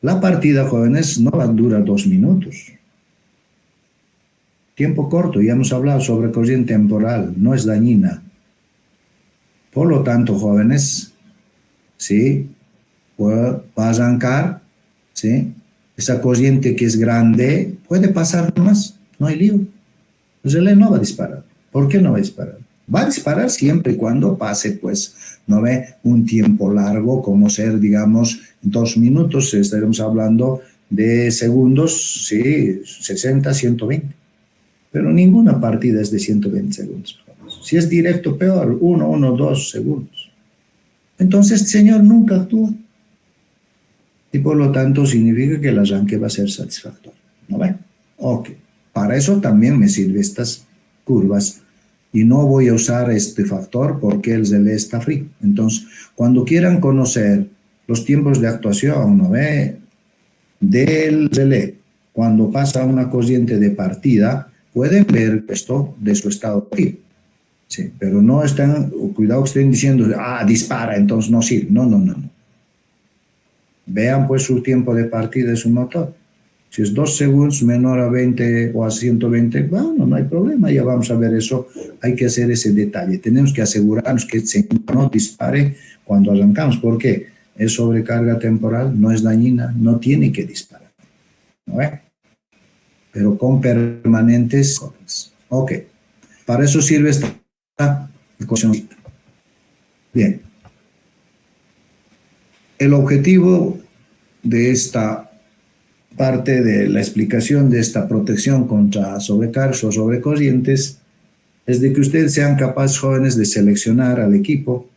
La partida, jóvenes, no va a durar 2 minutos. Tiempo corto, ya hemos hablado sobre corriente temporal, no es dañina. Por lo tanto, jóvenes, ¿sí? Va a arrancar, ¿sí? Esa corriente que es grande puede pasar más, no hay lío. El ZLE no va a disparar. ¿Por qué no va a disparar? Va a disparar siempre y cuando pase, pues, no ve un tiempo largo, como ser, digamos, 2 minutos, estaremos hablando de segundos, sí, 60, 120. Pero ninguna partida es de 120 segundos. Si es directo, peor, 1, 1, 2 segundos. Entonces, este señor nunca actúa. Y por lo tanto, significa que el arranque va a ser satisfactorio. ¿No ve? Ok. Para eso también me sirven estas curvas. Y no voy a usar este factor porque el ZLE está frío. Entonces, cuando quieran conocer los tiempos de actuación, ¿no ve? Del relé. Cuando pasa una corriente de partida, pueden ver esto de su estado activo. Sí, pero no están, cuidado que estén diciendo, dispara, entonces no sirve. No, no, no, no. Vean pues su tiempo de partida de su motor. Si es 2 segundos menor a 20 o a 120, bueno, no hay problema, ya vamos a ver eso. Hay que hacer ese detalle. Tenemos que asegurarnos que no dispare cuando arrancamos. ¿Por qué? Es sobrecarga temporal, no es dañina, no tiene que disparar. ¿No ve? Pero con permanentes jóvenes. Ok. Para eso sirve esta ecuación. Bien. El objetivo de esta parte de la explicación de esta protección contra sobrecargos o sobrecorrientes es de que ustedes sean capaces, jóvenes, de seleccionar al equipo,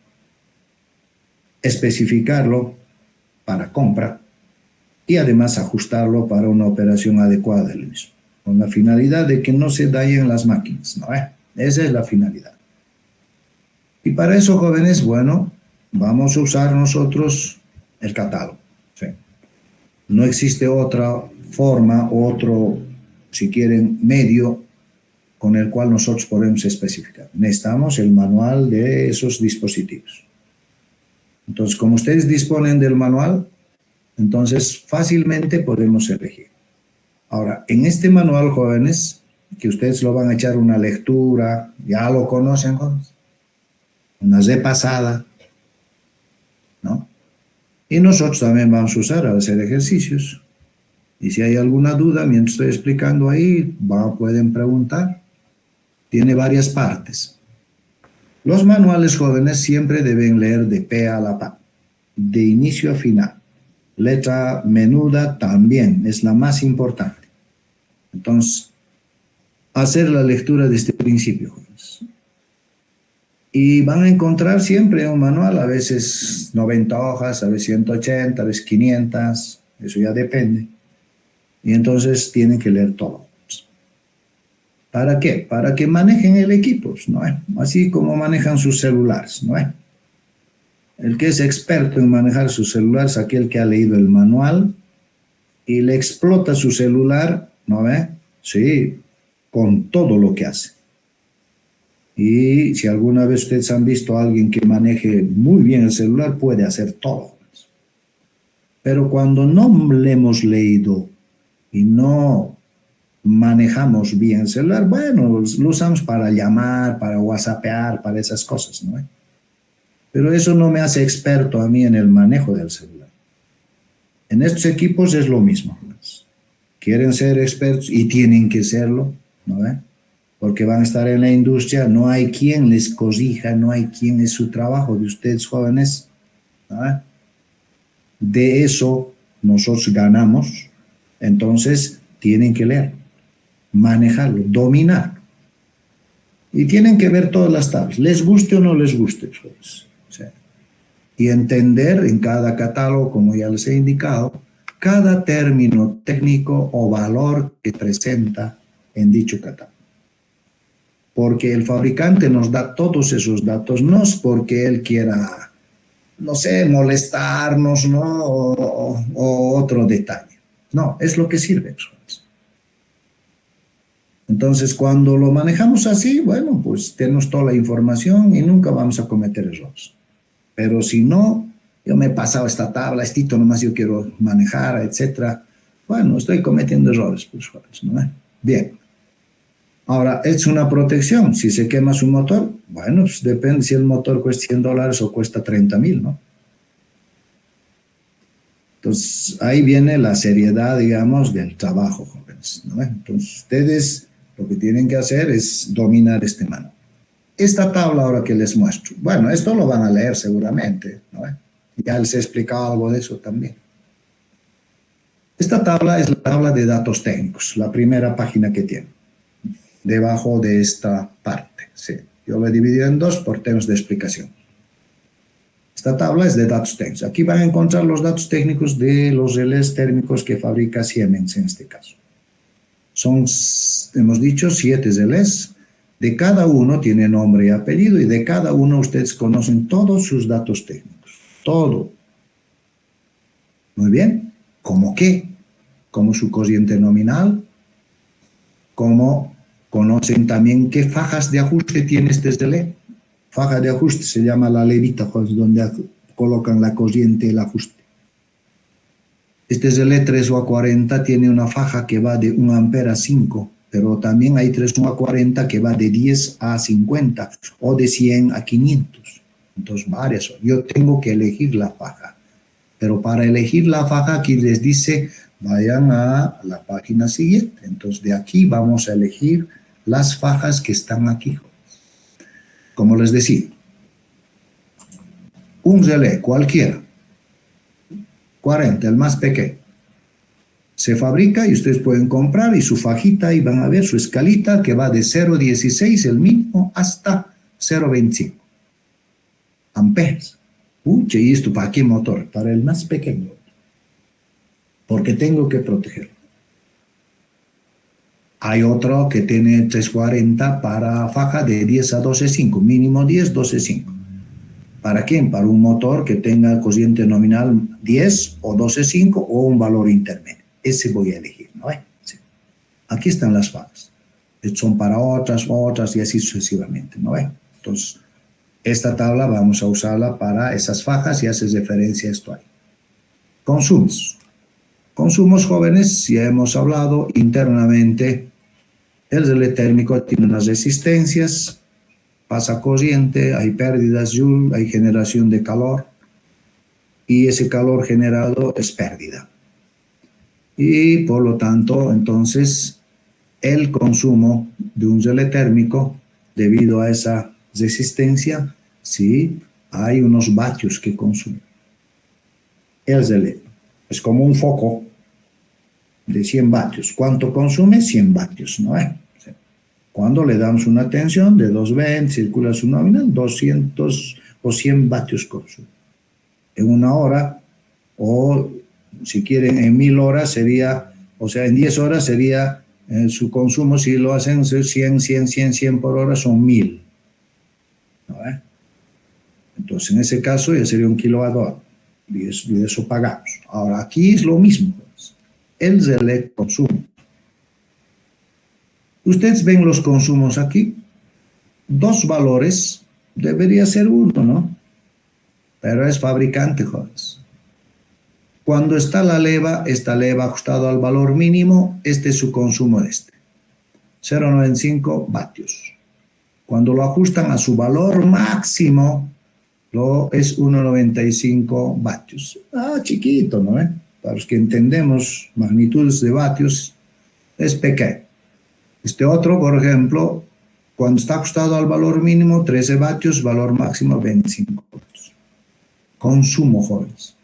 especificarlo para compra y además ajustarlo para una operación adecuada del mismo, con la finalidad de que no se dañen las máquinas, ¿no? Esa es la finalidad. Y para eso, jóvenes, bueno, vamos a usar nosotros el catálogo. ¿Sí? No existe otra forma, otro, si quieren, medio con el cual nosotros podemos especificar. Necesitamos el manual de esos dispositivos. Entonces, como ustedes disponen del manual, entonces fácilmente podemos elegir. Ahora, en este manual, jóvenes, que ustedes lo van a echar una lectura, ya lo conocen, jóvenes, una repasada, ¿no? Y nosotros también vamos a usar a hacer ejercicios. Y si hay alguna duda, mientras estoy explicando ahí, pueden preguntar. Tiene varias partes. Los manuales, jóvenes, siempre deben leer de pe a la pa, de inicio a final. Letra menuda también es la más importante. Entonces, hacer la lectura desde el principio, jóvenes. Y van a encontrar siempre un manual, a veces 90 hojas, a veces 180, a veces 500, eso ya depende. Y entonces tienen que leer todo. ¿Para qué? Para que manejen el equipo, ¿no? Así como manejan sus celulares, ¿no? El que es experto en manejar sus celulares es aquel que ha leído el manual y le explota su celular, ¿no ve? Sí, con todo lo que hace. Y si alguna vez ustedes han visto a alguien que maneje muy bien el celular, puede hacer todo. Pero cuando no le hemos leído y no manejamos bien el celular, bueno, lo usamos para llamar, para whatsappear, para esas cosas, ¿no? Pero eso no me hace experto a mí en el manejo del celular. En estos equipos es lo mismo. Quieren ser expertos y tienen que serlo, ¿no? Porque van a estar en la industria, no hay quien les corrija, no hay quien es su trabajo de ustedes jóvenes, ¿no? De eso nosotros ganamos, entonces tienen que leer, manejarlo, dominarlo. Y tienen que ver todas las tablas, les guste o no les guste, pues. O sea, y entender en cada catálogo, como ya les he indicado, cada término técnico o valor que presenta en dicho catálogo. Porque el fabricante nos da todos esos datos, no es porque él quiera, no sé, molestarnos, ¿no? O otro detalle. No, es lo que sirve. Entonces, cuando lo manejamos así, bueno, pues tenemos toda la información y nunca vamos a cometer errores. Pero si no, yo me he pasado esta tabla, estito nomás yo quiero manejar, etcétera. Bueno, estoy cometiendo errores, pues, ¿no? Bien. Ahora, es una protección. Si se quema su motor, bueno, pues depende si el motor cuesta $100 o cuesta 30,000, ¿no? Entonces, ahí viene la seriedad, digamos, del trabajo, jóvenes, ¿no? Entonces, ustedes lo que tienen que hacer es dominar este manual. Esta tabla ahora que les muestro, bueno, esto lo van a leer seguramente, ¿no? Ya les he explicado algo de eso también. Esta tabla es la tabla de datos técnicos, la primera página que tiene, debajo de esta parte. Sí. Yo lo he dividido en dos por temas de explicación. Esta tabla es de datos técnicos. Aquí van a encontrar los datos técnicos de los relés térmicos que fabrica Siemens en este caso. Son, hemos dicho, 7 relés. De cada uno tiene nombre y apellido y de cada uno ustedes conocen todos sus datos técnicos. Todo. Muy bien. ¿Cómo qué? Como su corriente nominal, como conocen también qué fajas de ajuste tiene este relé. Faja de ajuste se llama la levita, donde colocan la corriente, el ajuste. Este relé 3 o a 40 tiene una faja que va de 1 ampere a 5, pero también hay 3 o a 40 que va de 10 a 50 o de 100 a 500. Entonces, varias. Yo tengo que elegir la faja. Pero para elegir la faja, aquí les dice, vayan a la página siguiente. Entonces, de aquí vamos a elegir las fajas que están aquí. Como les decía, un relé cualquiera, 40, el más pequeño, se fabrica y ustedes pueden comprar y su fajita y van a ver su escalita que va de 0,16 el mínimo hasta 0,25 amperes. Uy, ¿y esto para qué motor? Para el más pequeño, porque tengo que protegerlo. Hay otro que tiene 340 para faja de 10 a 12,5, mínimo 10, 12,5. ¿Para quién? Para un motor que tenga corriente nominal 10 o 12,5 o un valor intermedio. Ese voy a elegir, ¿no? Sí. Aquí están las fajas. Son para otras y así sucesivamente, ¿no? Entonces, esta tabla vamos a usarla para esas fajas y hace referencia a esto ahí. Consumos. Consumos jóvenes, ya hemos hablado internamente. El relé térmico tiene unas resistencias, pasa corriente, hay pérdidas Joule, hay generación de calor y ese calor generado es pérdida. Y por lo tanto, entonces, el consumo de un relé térmico, debido a esa resistencia, sí, hay unos vatios que consume. El relé es como un foco de 100 vatios. ¿Cuánto consume? 100 vatios, ¿no es? Cuando le damos una tensión de 220, circula su nómina, 200 o 100 vatios consume. En una hora, o si quieren en 1000 horas sería, o sea, en 10 horas sería su consumo, si lo hacen 100 por hora, son 1000. ¿No? Entonces, en ese caso ya sería 1 kilowatt hora. Y eso pagamos. Ahora, aquí es lo mismo. El relé consume. Ustedes ven los consumos aquí. 2 valores, debería ser 1, ¿no? Pero es fabricante, jóvenes. Cuando está la leva, esta leva ajustado al valor mínimo, este es su consumo de este. 0,95 vatios. Cuando lo ajustan a su valor máximo, es 1,95 vatios. Chiquito, ¿no? Para los que entendemos magnitudes de vatios, es pequeño. Este otro, por ejemplo, cuando está ajustado al valor mínimo, 13 vatios, valor máximo 25 vatios. Consumo, jóvenes.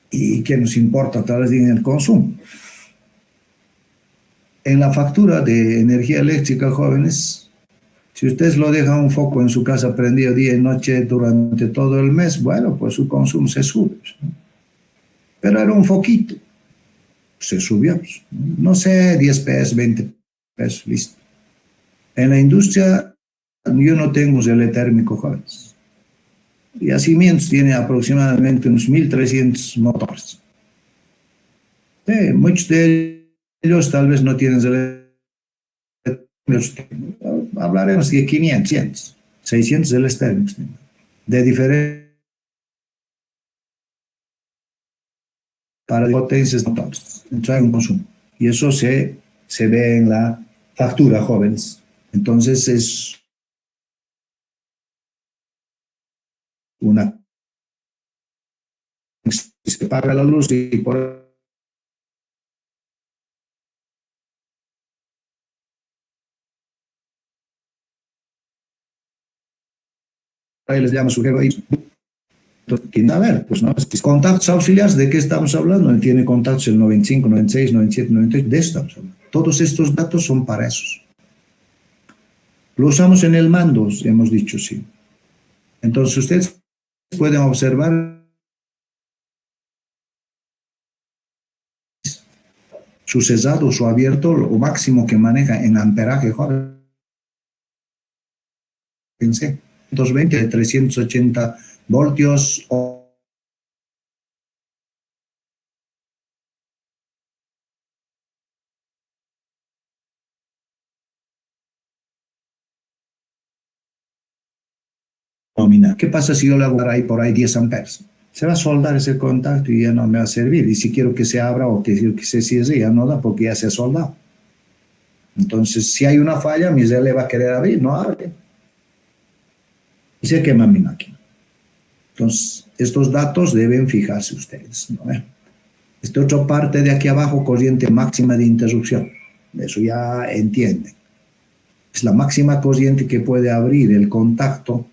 ¿Y qué nos importa tal vez en el consumo? En la factura de energía eléctrica, jóvenes, si ustedes lo dejan un foco en su casa prendido día y noche durante todo el mes, bueno, pues su consumo se sube. Pero era un foquito, se subió. No sé, 10 pesos, 20 pesos, listo. En la industria, yo no tengo un relé térmico, jóvenes. Y así Siemens tiene aproximadamente unos 1300 motores. Muchos de ellos tal vez no tienen relé. Hablaremos de 500, 600 relés térmicos de diferentes para potencias motores. Entonces hay un consumo. Y eso se ve en la factura, jóvenes. Entonces es una... Se paga la luz y por ahí les llama su jefe ahí. A ver, pues no, contactos auxiliares, ¿de qué estamos hablando? Tiene contactos el 95, 96, 97, 98, de eso estamos hablando. Todos estos datos son para esos. Lo usamos en el mando, hemos dicho, sí. Entonces ustedes pueden observar su cesado, su abierto, lo máximo que maneja en amperaje, joven. 220, 380 voltios o ¿Qué pasa si yo le hago por ahí 10 amperes? Se va a soldar ese contacto y ya no me va a servir. Y si quiero que se abra o que se cierre, ya no da porque ya se ha soldado. Entonces, si hay una falla, mi relé va a querer abrir, no abre. Y se quema mi máquina. Entonces, estos datos deben fijarse ustedes, ¿no? Esta otra parte de aquí abajo, corriente máxima de interrupción. Eso ya entienden. Es la máxima corriente que puede abrir el contacto,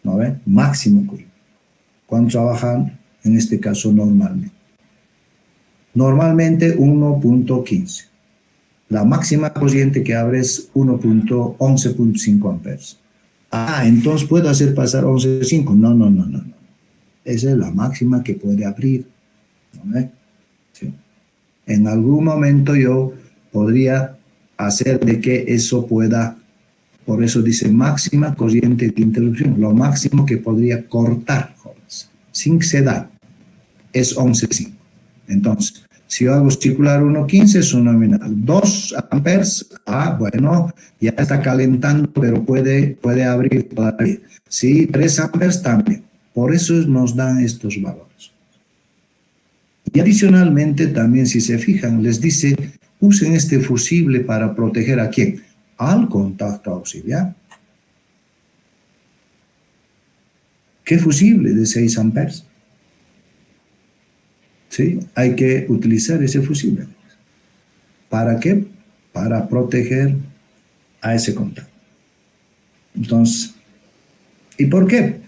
¿no ve? Máxima corriente. Cuando trabajan, en este caso, normalmente. Normalmente 1.15. La máxima corriente que abre es 11.5 amperes. Entonces puedo hacer pasar 11.5. No. Esa es la máxima que puede abrir, ¿no ve? Sí. En algún momento yo podría hacer de que eso pueda, por eso dice máxima corriente de interrupción, lo máximo que podría cortar, jóvenes, sin que se da, es 11.5. Entonces, si yo hago circular 1.15 es un nominal. 2 amperes, bueno, ya está calentando, pero puede abrir todavía. Sí, 3 amperes también. Por eso nos dan estos valores. Y adicionalmente también, si se fijan, les dice, usen este fusible para proteger ¿a quién? Al contacto auxiliar. ¿Qué fusible? De 6 amperes. ¿Sí? Hay que utilizar ese fusible. ¿Para qué? Para proteger a ese contacto. Entonces, ¿y por qué?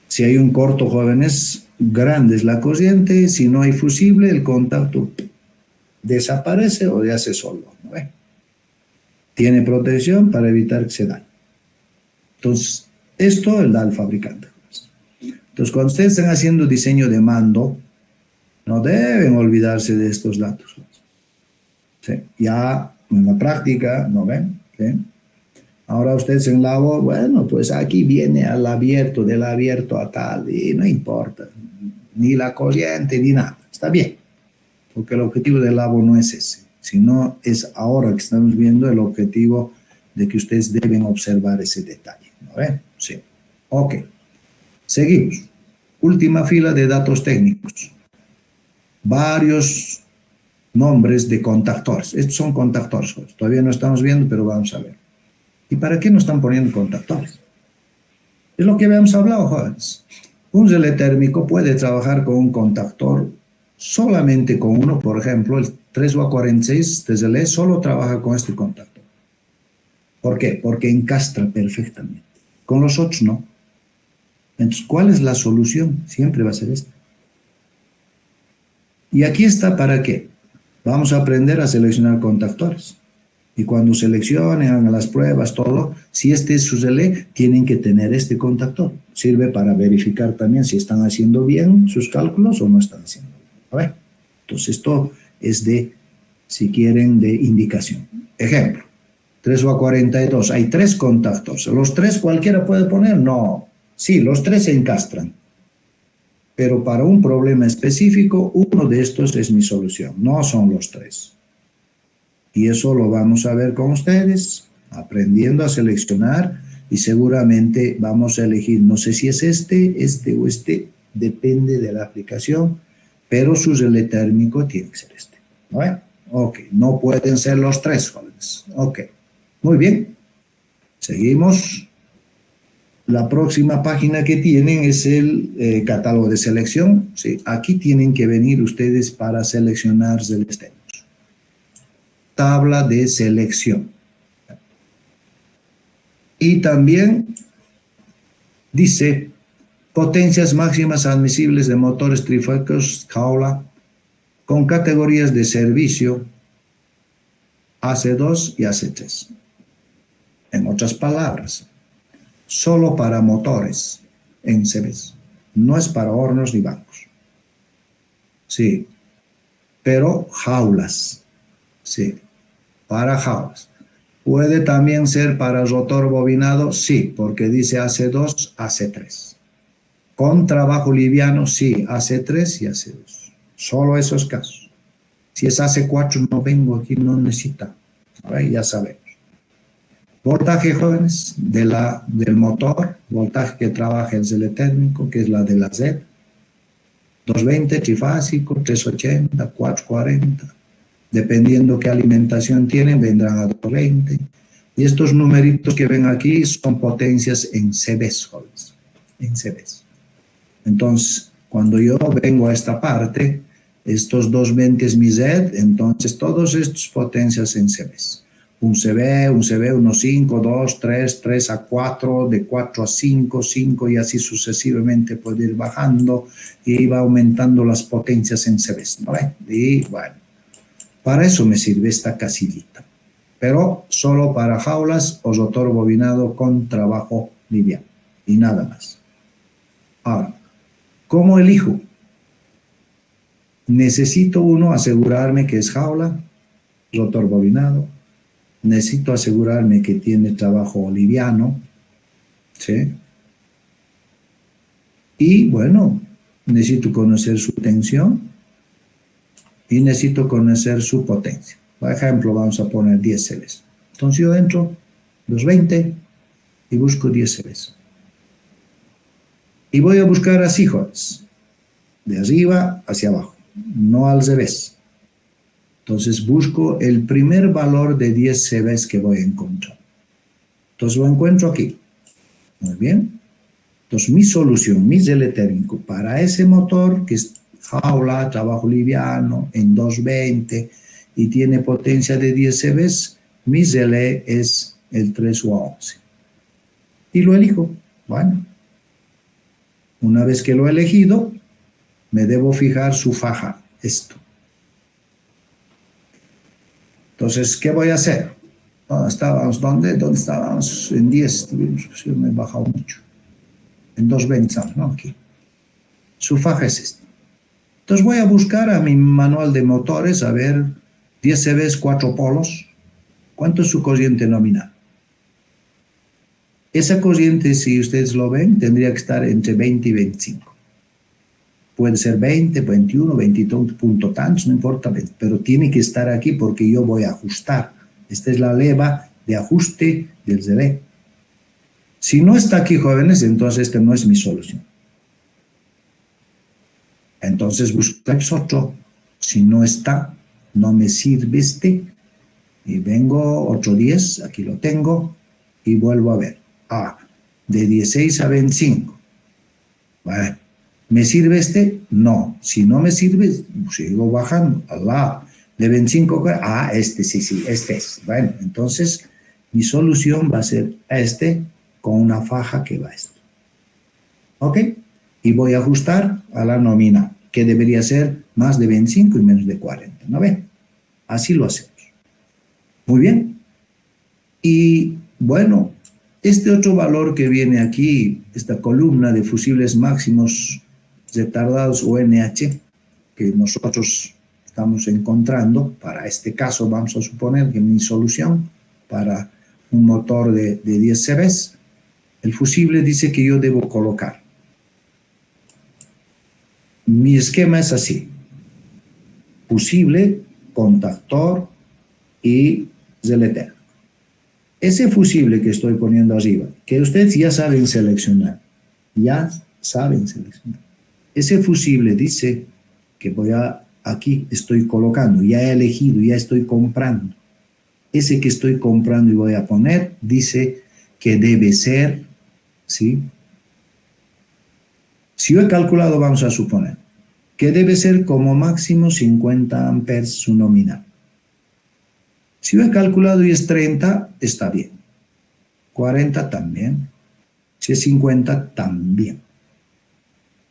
Si hay un corto, jóvenes, grande es la corriente. Si no hay fusible, el contacto desaparece o ya se solo, ¿no? Tiene protección para evitar que se dañe. Entonces, esto da el fabricante. Entonces, cuando ustedes están haciendo diseño de mando, no deben olvidarse de estos datos. ¿Sí? Ya en la práctica, ¿no ven? ¿Sí? Ahora ustedes en labor, bueno, pues aquí viene al abierto, del abierto a tal, y no importa, ni la corriente, ni nada. Está bien, porque el objetivo del labor no es ese, sino es ahora que estamos viendo el objetivo de que ustedes deben observar ese detalle. ¿No ven? Sí. Ok. Seguimos. Última fila de datos técnicos. Varios nombres de contactores. Estos son contactores. Todavía no estamos viendo, pero vamos a ver. ¿Y para qué nos están poniendo contactores? Es lo que habíamos hablado, jóvenes. Un relé térmico puede trabajar con un contactor solamente con uno. Por ejemplo, el 3UA46 de relé solo trabaja con este contactor. ¿Por qué? Porque encastra perfectamente. Con los otros no. Entonces, ¿cuál es la solución? Siempre va a ser esta. Y aquí está para qué. Vamos a aprender a seleccionar contactores. Y cuando seleccionen, hagan las pruebas, todo, si este es su relé, tienen que tener este contactor. Sirve para verificar también si están haciendo bien sus cálculos o no están haciendo bien. A ver, entonces esto es de, si quieren, de indicación. Ejemplo, 3UA42, hay 3 contactores. ¿Los 3 cualquiera puede poner? No. Sí, los 3 se encastran. Pero para un problema específico, uno de estos es mi solución, no son los 3. Y eso lo vamos a ver con ustedes, aprendiendo a seleccionar, y seguramente vamos a elegir, no sé si es este o este, depende de la aplicación, pero su relé térmico tiene que ser este. ¿No? Ok, no pueden ser los 3, jóvenes. Ok, muy bien. Seguimos. La próxima página que tienen es el catálogo de selección. ¿Sí? Aquí tienen que venir ustedes para seleccionar relés térmicos. Tabla de selección. Y también dice potencias máximas admisibles de motores trifásicos jaula con categorías de servicio AC2 y AC3. En otras palabras, solo para motores en CBs, no es para hornos ni bancos. Sí, pero jaulas. Sí, para jaulas. ¿Puede también ser para rotor bobinado? Sí, porque dice AC2, AC3. Con trabajo liviano, sí, AC3 y AC2. Solo esos casos. Si es AC4, no vengo aquí, no necesita. A ver, ya sabemos. Voltaje, jóvenes, del motor, voltaje que trabaja el ZL térmico, que es la de la Z, 220 trifásico, 380, 440, dependiendo qué alimentación tienen, vendrán a 220. Y estos numeritos que ven aquí son potencias en CBs, jóvenes, en CBs. Entonces, cuando yo vengo a esta parte, estos 220 es mi Z, entonces todos estos potencias en CBs. Un CB, 1.5, 2, 3, 3 a 4, de 4 a 5, 5 y así sucesivamente puede ir bajando y va aumentando las potencias en CBs, ¿vale? Y bueno, para eso me sirve esta casillita. Pero solo para jaulas o rotor bobinado con trabajo liviano y nada más. Ahora, ¿cómo elijo? Necesito uno asegurarme que es jaula, rotor bobinado. Necesito asegurarme que tiene trabajo liviano, ¿sí? Y bueno, necesito conocer su tensión y necesito conocer su potencia. Por ejemplo, vamos a poner 10 CBs. Entonces yo entro los 20 y busco 10 CBs. Y voy a buscar así, jóvenes, de arriba hacia abajo, no al revés. Entonces busco el primer valor de 10 CBs que voy a encontrar. Entonces lo encuentro aquí. Muy bien. Entonces mi solución, mi ZL térmico para ese motor que es jaula, trabajo liviano, en 220 y tiene potencia de 10 CBs, mi ZL es el 3 u 11. Y lo elijo. Bueno. Una vez que lo he elegido, me debo fijar su faja, esto. Entonces, ¿qué voy a hacer? ¿Estábamos dónde? ¿Dónde estábamos? En 10, me he bajado mucho. En 220, ¿no? Aquí. Su faja es esta. Entonces voy a buscar a mi manual de motores, a ver, 10 CBs, 4 polos. ¿Cuánto es su corriente nominal? Esa corriente, si ustedes lo ven, tendría que estar entre 20 y 25. Puede ser 20, 21, 22 punto tantos, no importa, pero tiene que estar aquí porque yo voy a ajustar. Esta es la leva de ajuste del ZL. Si no está aquí, jóvenes, entonces esta no es mi solución. Entonces buscamos otro. Si no está, no me sirve este. Y vengo otro 10, aquí lo tengo, y vuelvo a ver. De 16 a 25. Bueno, ¿me sirve este? No. Si no me sirve, sigo bajando. De 25, este sí, este es. Bueno, entonces mi solución va a ser este con una faja que va a esto. ¿Ok? Y voy a ajustar a la nominal, que debería ser más de 25 y menos de 40. ¿No ven? Así lo hacemos. Muy bien. Y bueno, este otro valor que viene aquí, esta columna de fusibles máximos retardados o NH, que nosotros estamos encontrando, para este caso vamos a suponer que mi solución para un motor de 10 CBs, el fusible dice que yo debo colocar. Mi esquema es así: fusible, contactor y ZL. Ese fusible que estoy poniendo arriba, que ustedes ya saben seleccionar, ese fusible dice que aquí estoy colocando, ya he elegido, ya estoy comprando. Ese que estoy comprando y voy a poner, dice que debe ser, ¿sí? Si yo he calculado, vamos a suponer, que debe ser como máximo 50 amperes su nominal. Si yo he calculado y es 30, está bien. 40 también. Si es 50, también.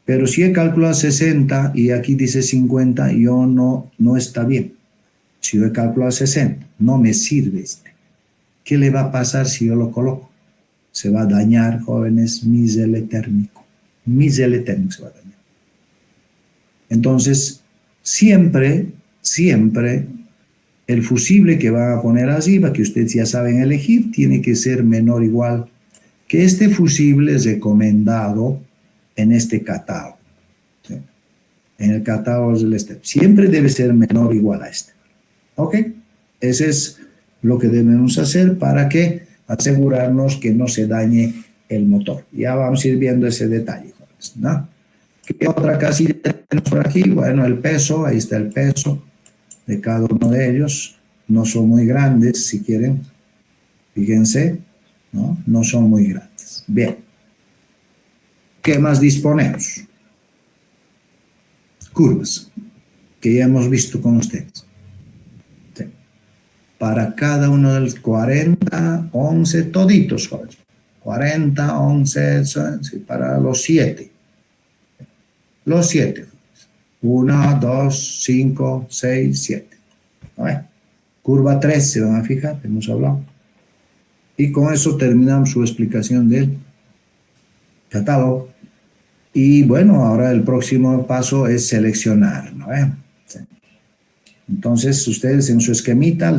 Pero si he calculado 60 y aquí dice 50, no está bien. Si yo he calculado 60, no me sirve este. ¿Qué le va a pasar si yo lo coloco? Se va a dañar, jóvenes, mi ZL térmico. Mi ZL térmico se va a dañar. Entonces, siempre, el fusible que van a poner arriba, que ustedes ya saben elegir, tiene que ser menor o igual que este fusible recomendado en este catálogo. ¿Sí? En el catálogo del STEP. Siempre debe ser menor o igual a este. ¿Ok? Ese es lo que debemos hacer para que asegurarnos que no se dañe el motor. Ya vamos a ir viendo ese detalle, ¿no? ¿Qué otra casilla tenemos por aquí? Bueno, el peso, ahí está el peso de cada uno de ellos. No son muy grandes, si quieren. Fíjense, ¿no? No son muy grandes. Bien. ¿Qué más disponemos? Curvas, que ya hemos visto con ustedes. Sí. Para cada uno de los 40, 11, toditos, jóvenes. 40, 11, sí, para los 7. Los 7. 1, 2, 5, 6, 7. A ver. Curva 3, se van a fijar, hemos hablado. Y con eso terminamos su explicación del catálogo. Y bueno, ahora el próximo paso es seleccionar, ¿no? Entonces, ustedes en su esquemita